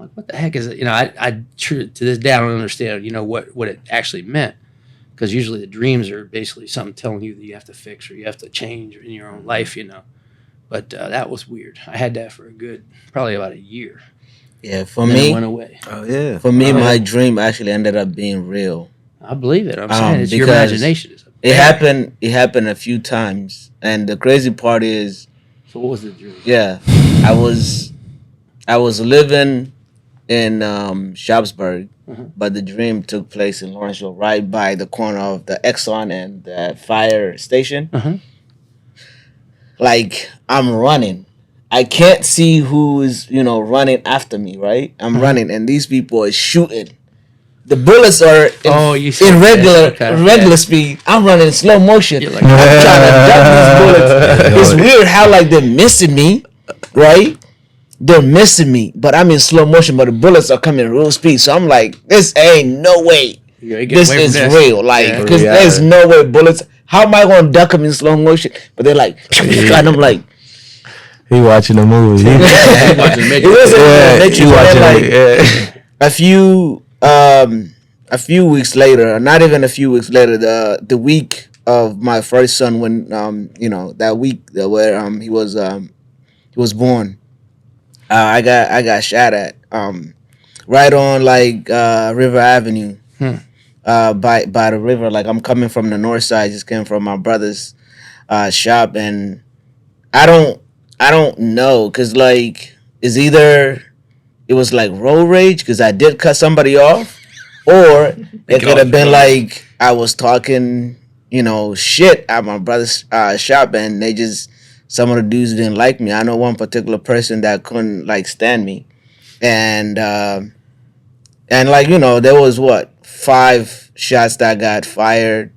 like, what the heck is it? You know, to this day I don't understand, you know, what it actually meant. Because usually the dreams are basically something telling you that you have to fix or you have to change in your own life, you know. But that was weird. I had that for probably about a year. Yeah, for And then it me, went away. Oh yeah. for me, my dream actually ended up being real. I believe it. I'm saying it's your because imagination. It happened a few times, and the crazy part is, So what was the dream? yeah, I was living in Sharpsburg, but the dream took place in Lawrenceville, right by the corner of the Exxon and the fire station. Like, I'm running. I can't see who is, running after me, right? I'm running, and these people are shooting. The bullets are in regular speed. I'm running in slow motion. You're like, I'm trying to duck these bullets. It's weird how like they're missing me, right? They're missing me, but I'm in slow motion. But the bullets are coming real speed, so I'm like, this ain't no way. This is real, like, because there's no way bullets. How am I gonna duck them in slow motion? But they're like, and I'm like, He watching the movie. A few weeks later, not even a few weeks later, the week of my first son, when that week where he was born, I got shot at right on like River Avenue, by the river. Like, I'm coming from the north side, just came from my brother's shop, and I don't know, cause like it's either it was like road rage because I did cut somebody off, or it could have been like I was talking, shit at my brother's shop, and some of the dudes didn't like me. I know one particular person that couldn't like stand me, and like there was 5 shots that got fired.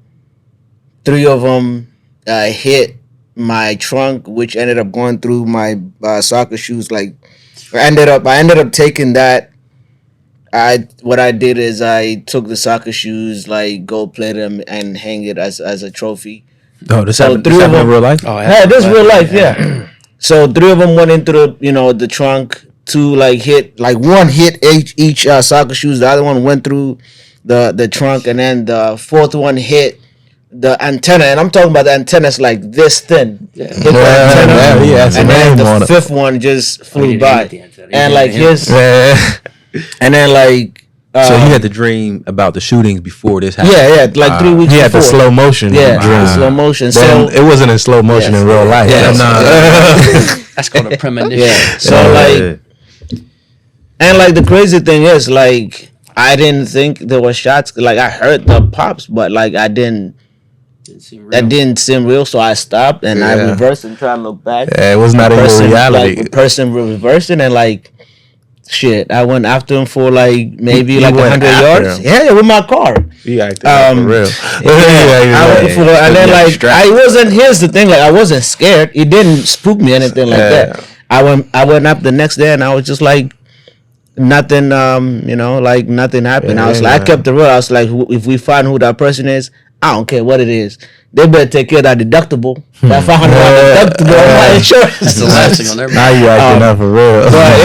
3 of them hit my trunk, which ended up going through my soccer shoes. Like, I ended up taking that. What I did is I took the soccer shoes, like, gold plated them and hang it as a trophy. Oh, this So happened 3 of in them- real life. Oh, Yeah, this is real life, yeah. So 3 of them went into the trunk. 2 hit, one hit each soccer shoes. The other one went through the trunk, and then the 4th one hit the antenna, and I'm talking about the antenna's like this thin. Hit the antenna, he has a and then name on the it. 5th one just flew by, and And like his, and then like. So you had the dream about the shootings before this happened. Yeah, like 3 weeks He had the before. slow motion. Yeah, dream. slow motion. Then So it wasn't in slow motion in real life. Yeah, That's called a premonition. yeah, so like, and like the crazy thing is, like, I didn't think there were shots. Like, I heard the pops, but like I didn't. That didn't seem real, so I stopped and I Yeah. reversed and tried to look back. Yeah, it was not even reality. Like, the person reversing, and like, shit, I went after him for like maybe You like went 100 after yards. him? Yeah, with my car. He acted out for real. I went for, and then Yeah, like strapped. I wasn't. Here's the thing, like, I wasn't scared. It didn't spook me, anything like Yeah. that. I went up the next day, and I was just like, nothing. Like nothing happened. Yeah, I was like, I yeah. kept it real. I was like, if we find who that person is, I don't care what it is. They better take care of that deductible. That $500 deductible on my insurance. That's the last thing on their Now you acting out for real. But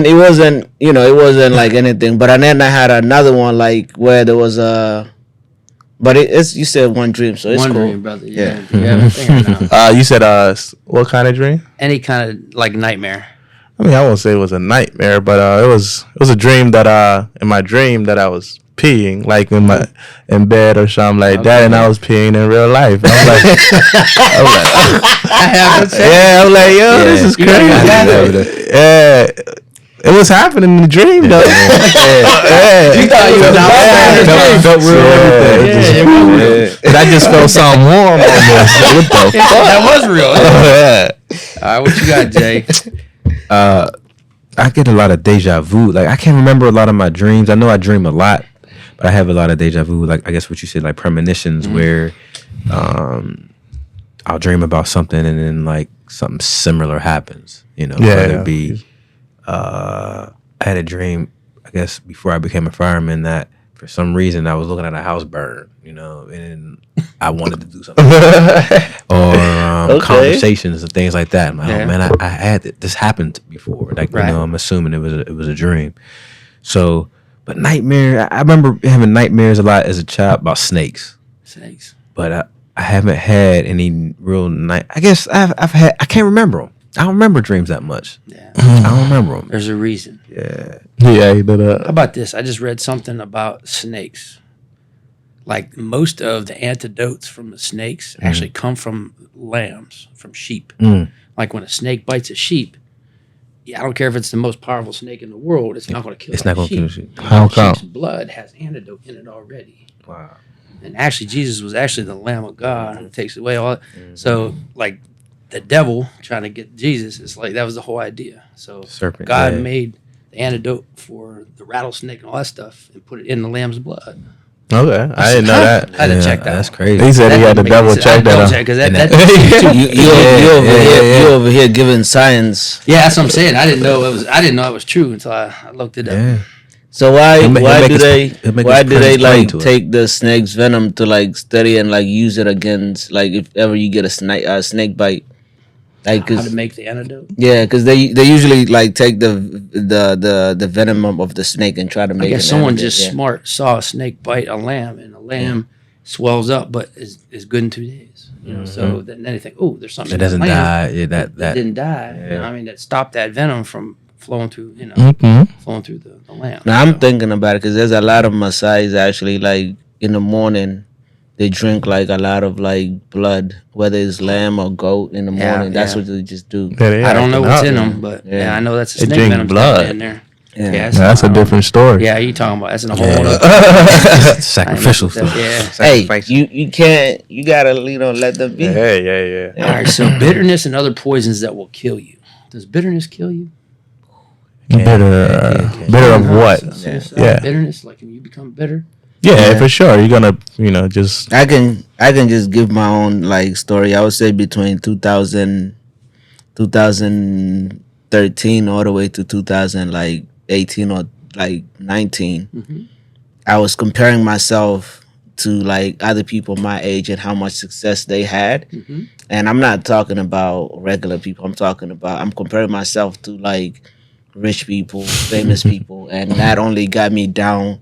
it wasn't, it wasn't like anything. But then I had another one, like, where there was but it's, you said one dream, so it's One cool. dream, brother. Yeah. You have a thing or no? You said what kind of dream? Any kind of like nightmare. I mean, I won't say it was a nightmare, but it was a dream that in my dream that I was peeing, like in bed or something like that, and I was peeing in real life. I'm like, I'm like, yo, this is You know you crazy. Yeah, it was happening in the dream though. You thought you was out Felt real. Everything. And I just felt something warm on this. What the fuck? That was real. Yeah. All right, what you got, Jay? I get a lot of deja vu. Like, I can't remember a lot of my dreams. I know I dream a lot, but I have a lot of deja vu. Like, I guess what you said, like premonitions, where I'll dream about something and then like something similar happens. Whether it be I had a dream, I guess, before I became a fireman, that for some reason I was looking at a house burn, and I wanted to do something. Or conversations and things like that. I'm like, Yeah. oh man, I had this happened before. Like, Right. I'm assuming it was a dream. So, but nightmare, I remember having nightmares a lot as a child about snakes. Snakes. But I haven't had any real night. I guess I've had. I can't remember them. I don't remember dreams that much. Yeah. I don't remember them. There's a reason. Yeah. Yeah, he did How that. about this? I just read something about snakes. Like most of the antidotes from the snakes actually come from lambs, from sheep. Like when a snake bites a sheep, yeah, I don't care if it's the most powerful snake in the world, it's not going to kill It's that not going to kill sheep. shit. How come? Sheep's blood has antidote in it already. Wow. And actually, Jesus was actually the Lamb of God who takes away all. So, like the devil trying to get Jesus, it's like that was the whole idea. So, Serpent, God yeah. made the antidote for the rattlesnake and all that stuff and put it in the lamb's blood. Okay, I didn't know that. I had to check that. That's out. crazy. He said he had to double check that out. because And that, You over here giving science. yeah, that's what I'm saying. I didn't know it was true until I looked it up. Yeah. So why He'll why make do his- they he'll make why his do they presence plain like to us. take the snake's venom to like study and like use it against like if ever you get a snake bite, like How to 'cause- make the antidote? yeah, because they usually like take the venom of the snake and try to I make. guess an someone antidote, just yeah. smart saw a snake bite a lamb, and the lamb swells up, but is good in 2 days. You know, so then they think, oh, there's something It in the doesn't lamb die. Yeah, that that didn't die. You know, I mean, that stopped that venom from flowing through. You know, Mm-hmm. flowing through the lamb. Now I'm thinking about it because there's a lot of Maasai's actually like in the morning. They drink like a lot of like blood, whether it's lamb or goat in the Yeah, morning. That's yeah. what they just do. I don't know what's in them, but Yeah. yeah, I know that's a They snake drink venom blood. in there. Yeah. That's a different story. Yeah, you talking about that's in a whole Yeah. other. sacrificial I know stuff. that, Hey, Sacrifice. you can't. You gotta let them be. Yeah. All right, so bitterness and other poisons that will kill you. Does bitterness kill you? Bitter of what? Suicide, Yeah. bitterness, like when you become bitter. Yeah, Yeah. for sure. You're gonna, just I can just give my own like story. I would say between 2013 all the way to 2018 or like 19. I was comparing myself to like other people my age and how much success they had. And I'm not talking about regular people. I'm comparing myself to like rich people, famous people, and that only got me down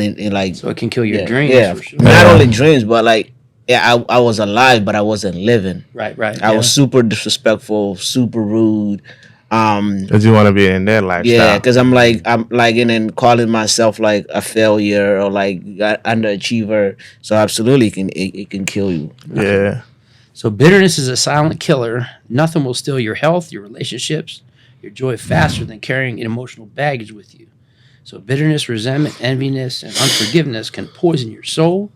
in like So it can kill your dreams. yeah, For sure. not only dreams, but like I was alive, but I wasn't living. Right. I was super disrespectful, super rude. because you want to be in their lifestyle. Yeah, because I'm like, and then calling myself like a failure or like underachiever. So absolutely, it can kill you. Yeah. So bitterness is a silent killer. Nothing will steal your health, your relationships, your joy faster than carrying emotional baggage with you. So bitterness, resentment, enviness, and unforgiveness can poison your soul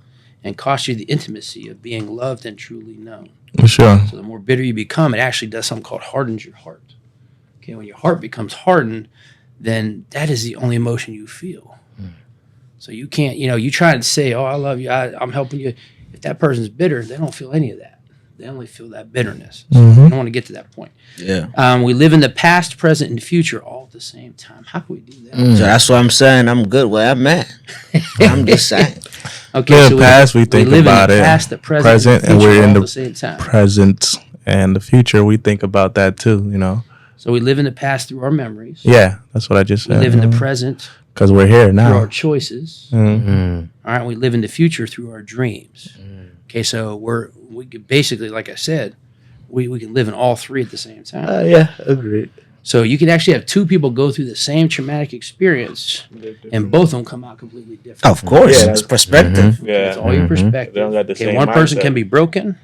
and cost you the intimacy of being loved and truly known. For sure. So the more bitter you become, it actually does something called hardens your heart. Okay, when your heart becomes hardened, then that is the only emotion you feel. So you can't, you try and say, oh, I love you, I'm helping you. If that person's bitter, they don't feel any of that. They only feel that bitterness. So you don't want to get to that point. Yeah. We live in the past, present, and future all at the same time. How can we do that? So that's what I'm saying. I'm good where I'm at. I'm just saying. Okay, Yeah, so past, we think live about in the it. past, the present, Present, and and future we're in all the at the same time. Present and the future, we think about that too, So we live in the past through our memories. Yeah, that's what I just We said. live in the present Because we're here through our now. choices. Mhm. All right, we live in the future through our dreams. Okay, so we could basically, like I said, we can live in all three at the same time. Yeah, agreed. So you can actually have two people go through the same traumatic experience, and both of them come out completely different. Of course, Yeah, it's perspective. It's all your perspective. They don't got the Okay, same one person mindset. can be broken,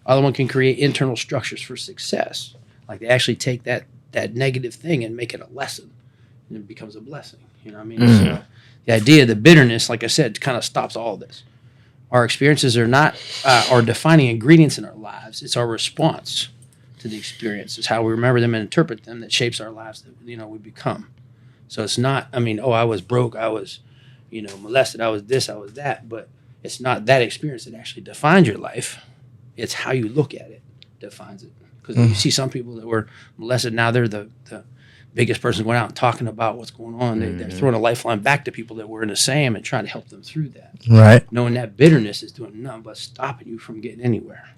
other one can create internal structures for success. Like they actually take that negative thing and make it a lesson, and it becomes a blessing. You know what I mean? So the idea of the bitterness, like I said, kind of stops all this. Our experiences are not our defining ingredients in our lives. It's our response to the experience. It's how we remember them and interpret them that shapes our lives that we become. So it's not, I was broke, I was, molested, I was this, I was that, but it's not that experience that actually defines your life. It's how you look at it defines it. Because you see some people that were molested, now they're the biggest person going out and talking about what's going on. They're throwing a lifeline back to people that were in the same and trying to help them through that. Right. Knowing that bitterness is doing nothing but stopping you from getting anywhere.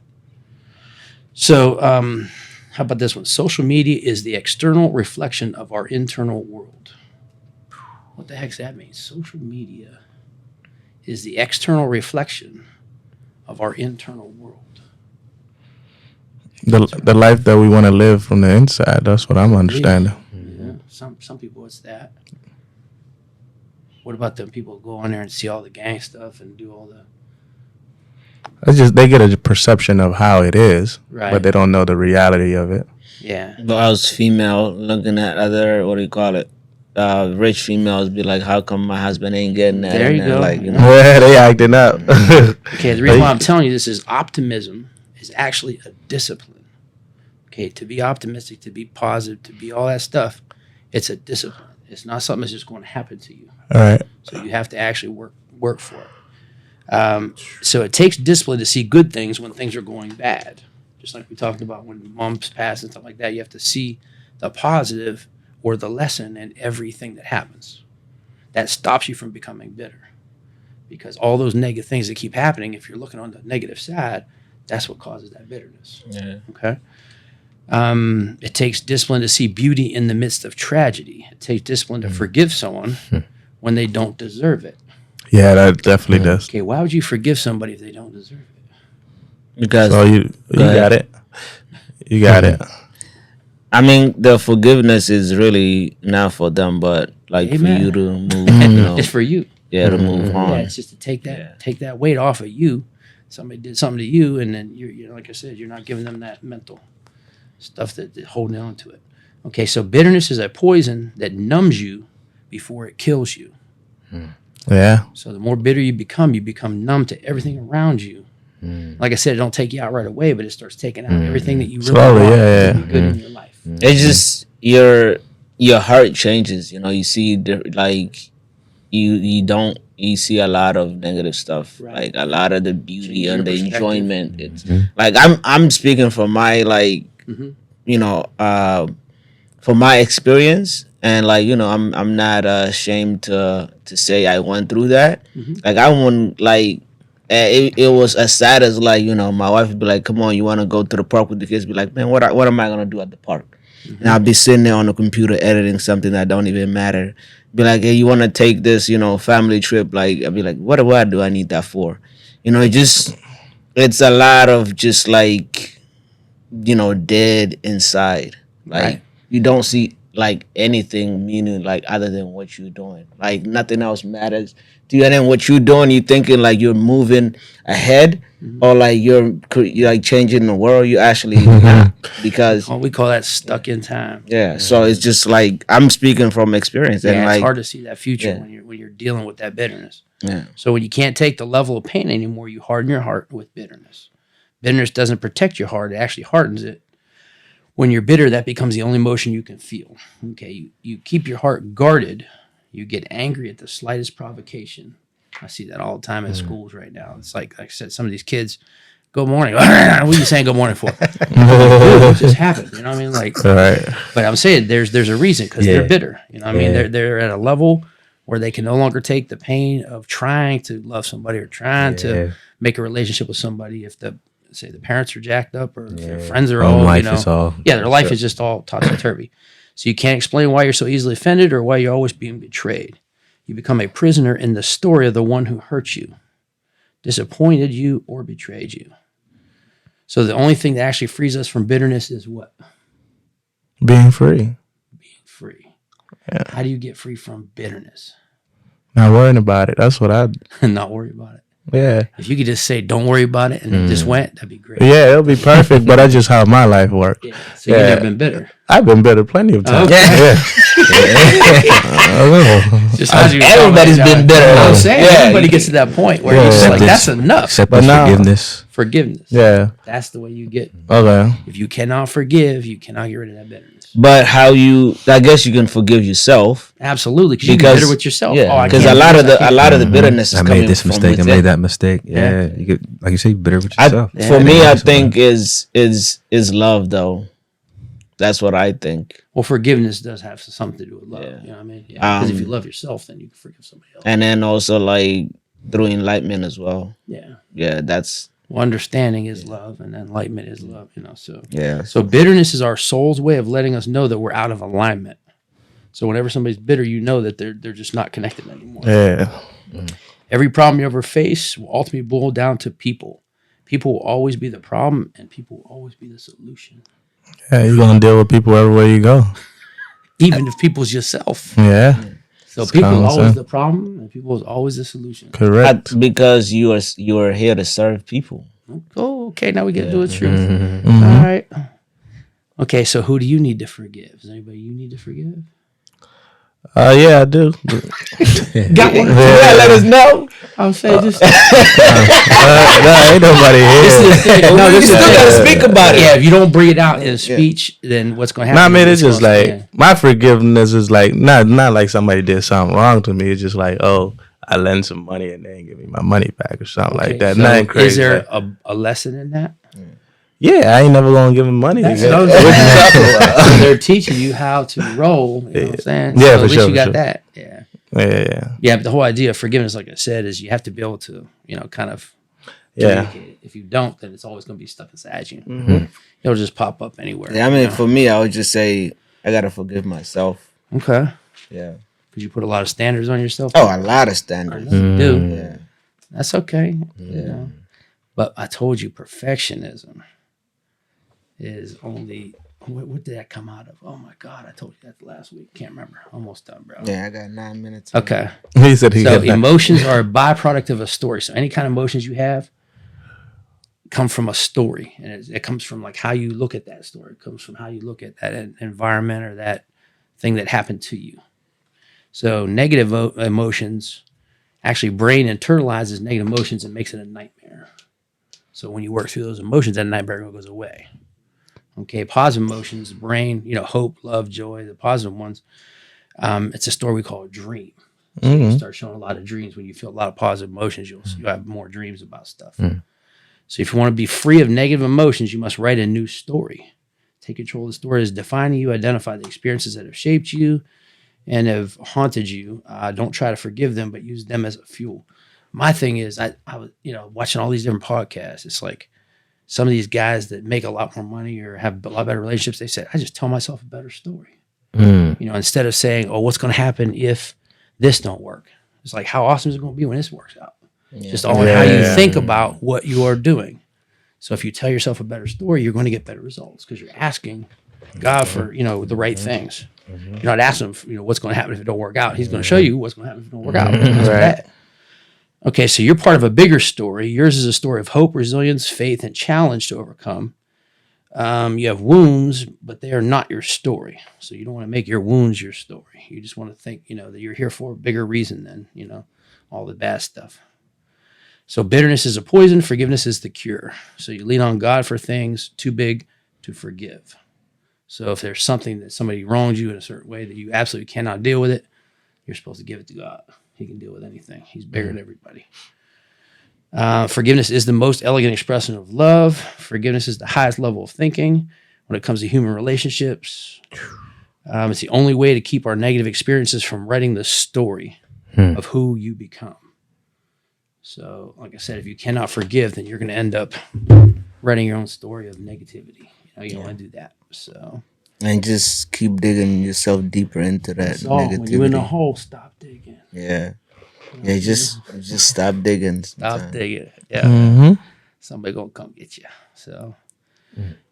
So, how about this one? Social media is the external reflection of our internal world. What the heck's that mean? Social media is the external reflection of our internal world? The life that we want to live from the inside. That's what I'm understanding. Yeah. Some people it's that. What about them people who go on there and see all the gang stuff and do all the It's just they get a perception of how it is, Right. but they don't know the reality of it. yeah. But I was female looking at other, what do you call it? Rich females be like, how come my husband ain't getting that? There you And they're go. Like, you know, Yeah, they acting up. Okay, the reason why I'm telling you this is optimism is actually a discipline. Okay, to be optimistic, to be positive, to be all that stuff, it's a discipline. It's not something that's just going to happen to you. All right. So you have to actually work for it. So it takes discipline to see good things when things are going bad. Just like we talked about when moms pass and stuff like that, you have to see the positive or the lesson in everything that happens. That stops you from becoming bitter. Because all those negative things that keep happening, if you're looking on the negative side, that's what causes that bitterness. yeah. Okay. It takes discipline to see beauty in the midst of tragedy. It takes discipline to forgive someone when they don't deserve it. Yeah, that definitely does. Okay, why would you forgive somebody if they don't deserve it? Because So you got it. You got it. I mean, the forgiveness is really not for them, but like Amen. for you to move, you know, It's for you. to move Yeah, on. it's just to take that weight off of you. Somebody did something to you, and then you're like I said, you're not giving them that mental stuff that holding on to it. Okay, so bitterness is a poison that numbs you before it kills you. Yeah. So the more bitter you become numb to everything around you. Like I said, it don't take you out right away, but it starts taking out everything that you really Slowly, want yeah, to be good in your life. It's just your heart changes. You know, you see like you see a lot of negative stuff, Right. like a lot of the beauty Change and the your perspective. enjoyment. It's like I'm speaking from my you know, from my experience, and like, you know, I'm not ashamed to say I went through that. Like I wouldn't like. It was as sad as like, you know, my wife would be like, come on, you want to go to the park with the kids? Be like, man, what am I gonna do at the park? And I'll be sitting there on the computer editing something that don't even matter. Be like, hey, you want to take this, you know, family trip? Like, I'll be like, what do I need that for? You know, it's a lot of just like, you know, dead inside. Like Right. you don't see like anything meaning like other than what you're doing. Like nothing else matters to you. And then what you're doing, you thinking like you're moving ahead, or like you're like changing the world. You actually not, because We call that stuck in time. yeah. So it's just like I'm speaking from experience, and Yeah, like it's hard to see that future Yeah. when you're dealing with that bitterness. yeah. So when you can't take the level of pain anymore, you harden your heart with bitterness. Bitterness doesn't protect your heart; it actually hardens it. When you're bitter, that becomes the only emotion you can feel. Okay, you keep your heart guarded. You get angry at the slightest provocation. I see that all the time in schools right now. It's like I said, some of these kids, good morning. What are you saying good morning for? What just happened? You know what I mean? Like, All right. but I'm saying there's a reason because Yeah. they're bitter. You know what I mean? Yeah. They're at a level where they can no longer take the pain of trying to love somebody or trying Yeah. to make a relationship with somebody. If the parents are jacked up or if their Yeah. friends are Home all, life you know, is all- yeah, their life is just all topsy turvy. So you can't explain why you're so easily offended or why you're always being betrayed. You become a prisoner in the story of the one who hurt you, disappointed you, or betrayed you. So the only thing that actually frees us from bitterness is what? Being free. Free. Yeah. How do you get free from bitterness? Not worrying about it. That's what I. And not worry about it. Yeah. If you could just say, don't worry about it, and it just went, that'd be great. Yeah, it'll be perfect, but that's just how my life works. Yeah. So you've Yeah. never been bitter. I've been better plenty of times. Okay. Yeah. Just as you Everybody's been bitter. I'm saying Yeah. everybody gets to that point where Yeah. you're just like, Accept that's this. enough. Accept But this now- forgiveness. Forgiveness. Yeah. That's the way you get. Okay. If you cannot forgive, you cannot get rid of that bitterness. But I guess you can forgive yourself. Absolutely, because you Because- get bitter with yourself. Yeah, Oh, I because can't a lot do of this, the can't bitterness is I coming made this from mistake. I within. made that mistake. Yeah. Yeah. You get, like you say, you bitter with I, yourself. for Yeah. me, I Yeah. think is love though. That's what I think. Well, forgiveness does have something to do with love. Yeah. You know what I mean? Because if you Um, love yourself, then you can forgive somebody else. And then also like through enlightenment as well. Yeah. Yeah, that's Well, understanding is love, and enlightenment is love. You know, so yeah. so bitterness is our soul's way of letting us know that we're out of alignment. So whenever somebody's bitter, you know that they're just not connected anymore. Yeah. Every problem you ever face will ultimately boil down to people. People will always be the problem, and people will always be the solution. Yeah, you're gonna deal with people everywhere you go. Even if people's yourself. Yeah, So It's people are common always sense. the problem, and people is always the solution. correct. Because you are here to serve people. Oh, okay. Now we get to the truth. Mhm. All right. Okay, so who do you need to forgive? Is there anybody you need to forgive? Yeah, I do. Got one. Yeah, Let us know. I'm saying just. no, ain't nobody here. No, You this still is gotta speak about it. Yeah, if you don't bring it out in a speech, then what's going to Nah, happen? man, it's just like Yeah. my forgiveness is like not like somebody did something wrong to me. It's just like, oh, I lent some money and they didn't give me my money back or something Okay, like that. so Nothing crazy. is there like- a lesson in that? yeah, I ain't never gonna give him money. That's again. what I'm saying. So they're teaching you how to roll. You know what I'm saying? Yeah, so for at least sure, you for got sure. that. Yeah. Yeah. Yeah, but the whole idea of forgiveness, like I said, is you have to be able to, kind of Yeah. communicate it. If you don't, then it's always going to be stuck inside you. Mhm. It'll just pop up anywhere. Yeah, I mean, for me, I would just say I gotta forgive myself. Okay. Yeah. Because you put a lot of standards on yourself. Oh, a lot of I standards. know you do. Yeah. That's okay. You know. But I told you, perfectionism is only. What did that come out of? Oh my God! I told you that last week. Can't remember. Almost done, bro. Yeah, I got 9 minutes. Okay. He said he So got that. emotions are a byproduct of a story. So any kind of emotions you have come from a story, and it comes from like how you look at that story. It comes from how you look at that environment or that thing that happened to you. So negative emotions, actually, brain internalizes negative emotions and makes it a nightmare. So when you work through those emotions, that nightmare goes away. Okay, positive emotions, brain, hope, love, joy, the positive ones. It's a story we call a dream. So you start showing a lot of dreams when you feel a lot of positive emotions. You'll have more dreams about stuff. So if you want to be free of negative emotions, you must write a new story. Take control of the story that's defining you. Identify the experiences that have shaped you and have haunted you. Don't try to forgive them, but use them as a fuel. My thing is, I was watching all these different podcasts. It's like some of these guys that make a lot more money or have a lot better relationships. They said, I just tell myself a better story. Instead of saying, oh, what's going to happen if this don't work? It's like, how awesome is it going to be when this works out? Just all in how you think about what you are doing. So if you tell yourself a better story, you're going to get better results because you're asking God for, the right things. You're not asking him, what's going to happen if it don't work out. He's going to show you what's going to happen if it don't work out. That's bad. Okay, so you're part of a bigger story. Yours is a story of hope, resilience, faith, and challenge to overcome. You have wounds, but they are not your story. So you don't want to make your wounds your story. You just want to think, that you're here for a bigger reason than, all the bad stuff. So bitterness is a poison. Forgiveness is the cure. So you lean on God for things too big to forgive. So if there's something that somebody wronged you in a certain way that you absolutely cannot deal with it, you're supposed to give it to God. He can deal with anything. He's bigger than everybody. Forgiveness is the most elegant expression of love. Forgiveness is the highest level of thinking when it comes to human relationships. It's the only way to keep our negative experiences from writing the story of who you become. So, like I said, if you cannot forgive, then you're going to end up writing your own story of negativity. You don't want to do that. So, And just keep digging yourself deeper into that negativity. when you're in a hole, stop digging. Yeah. Yeah, just stop digging. Stop sometimes. digging. Yeah. Mhm. Somebody going to come get you. So,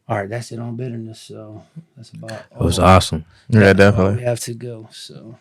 all right, that's it on bitterness. So, that's about It was awesome. Yeah, all definitely. we have to go. So,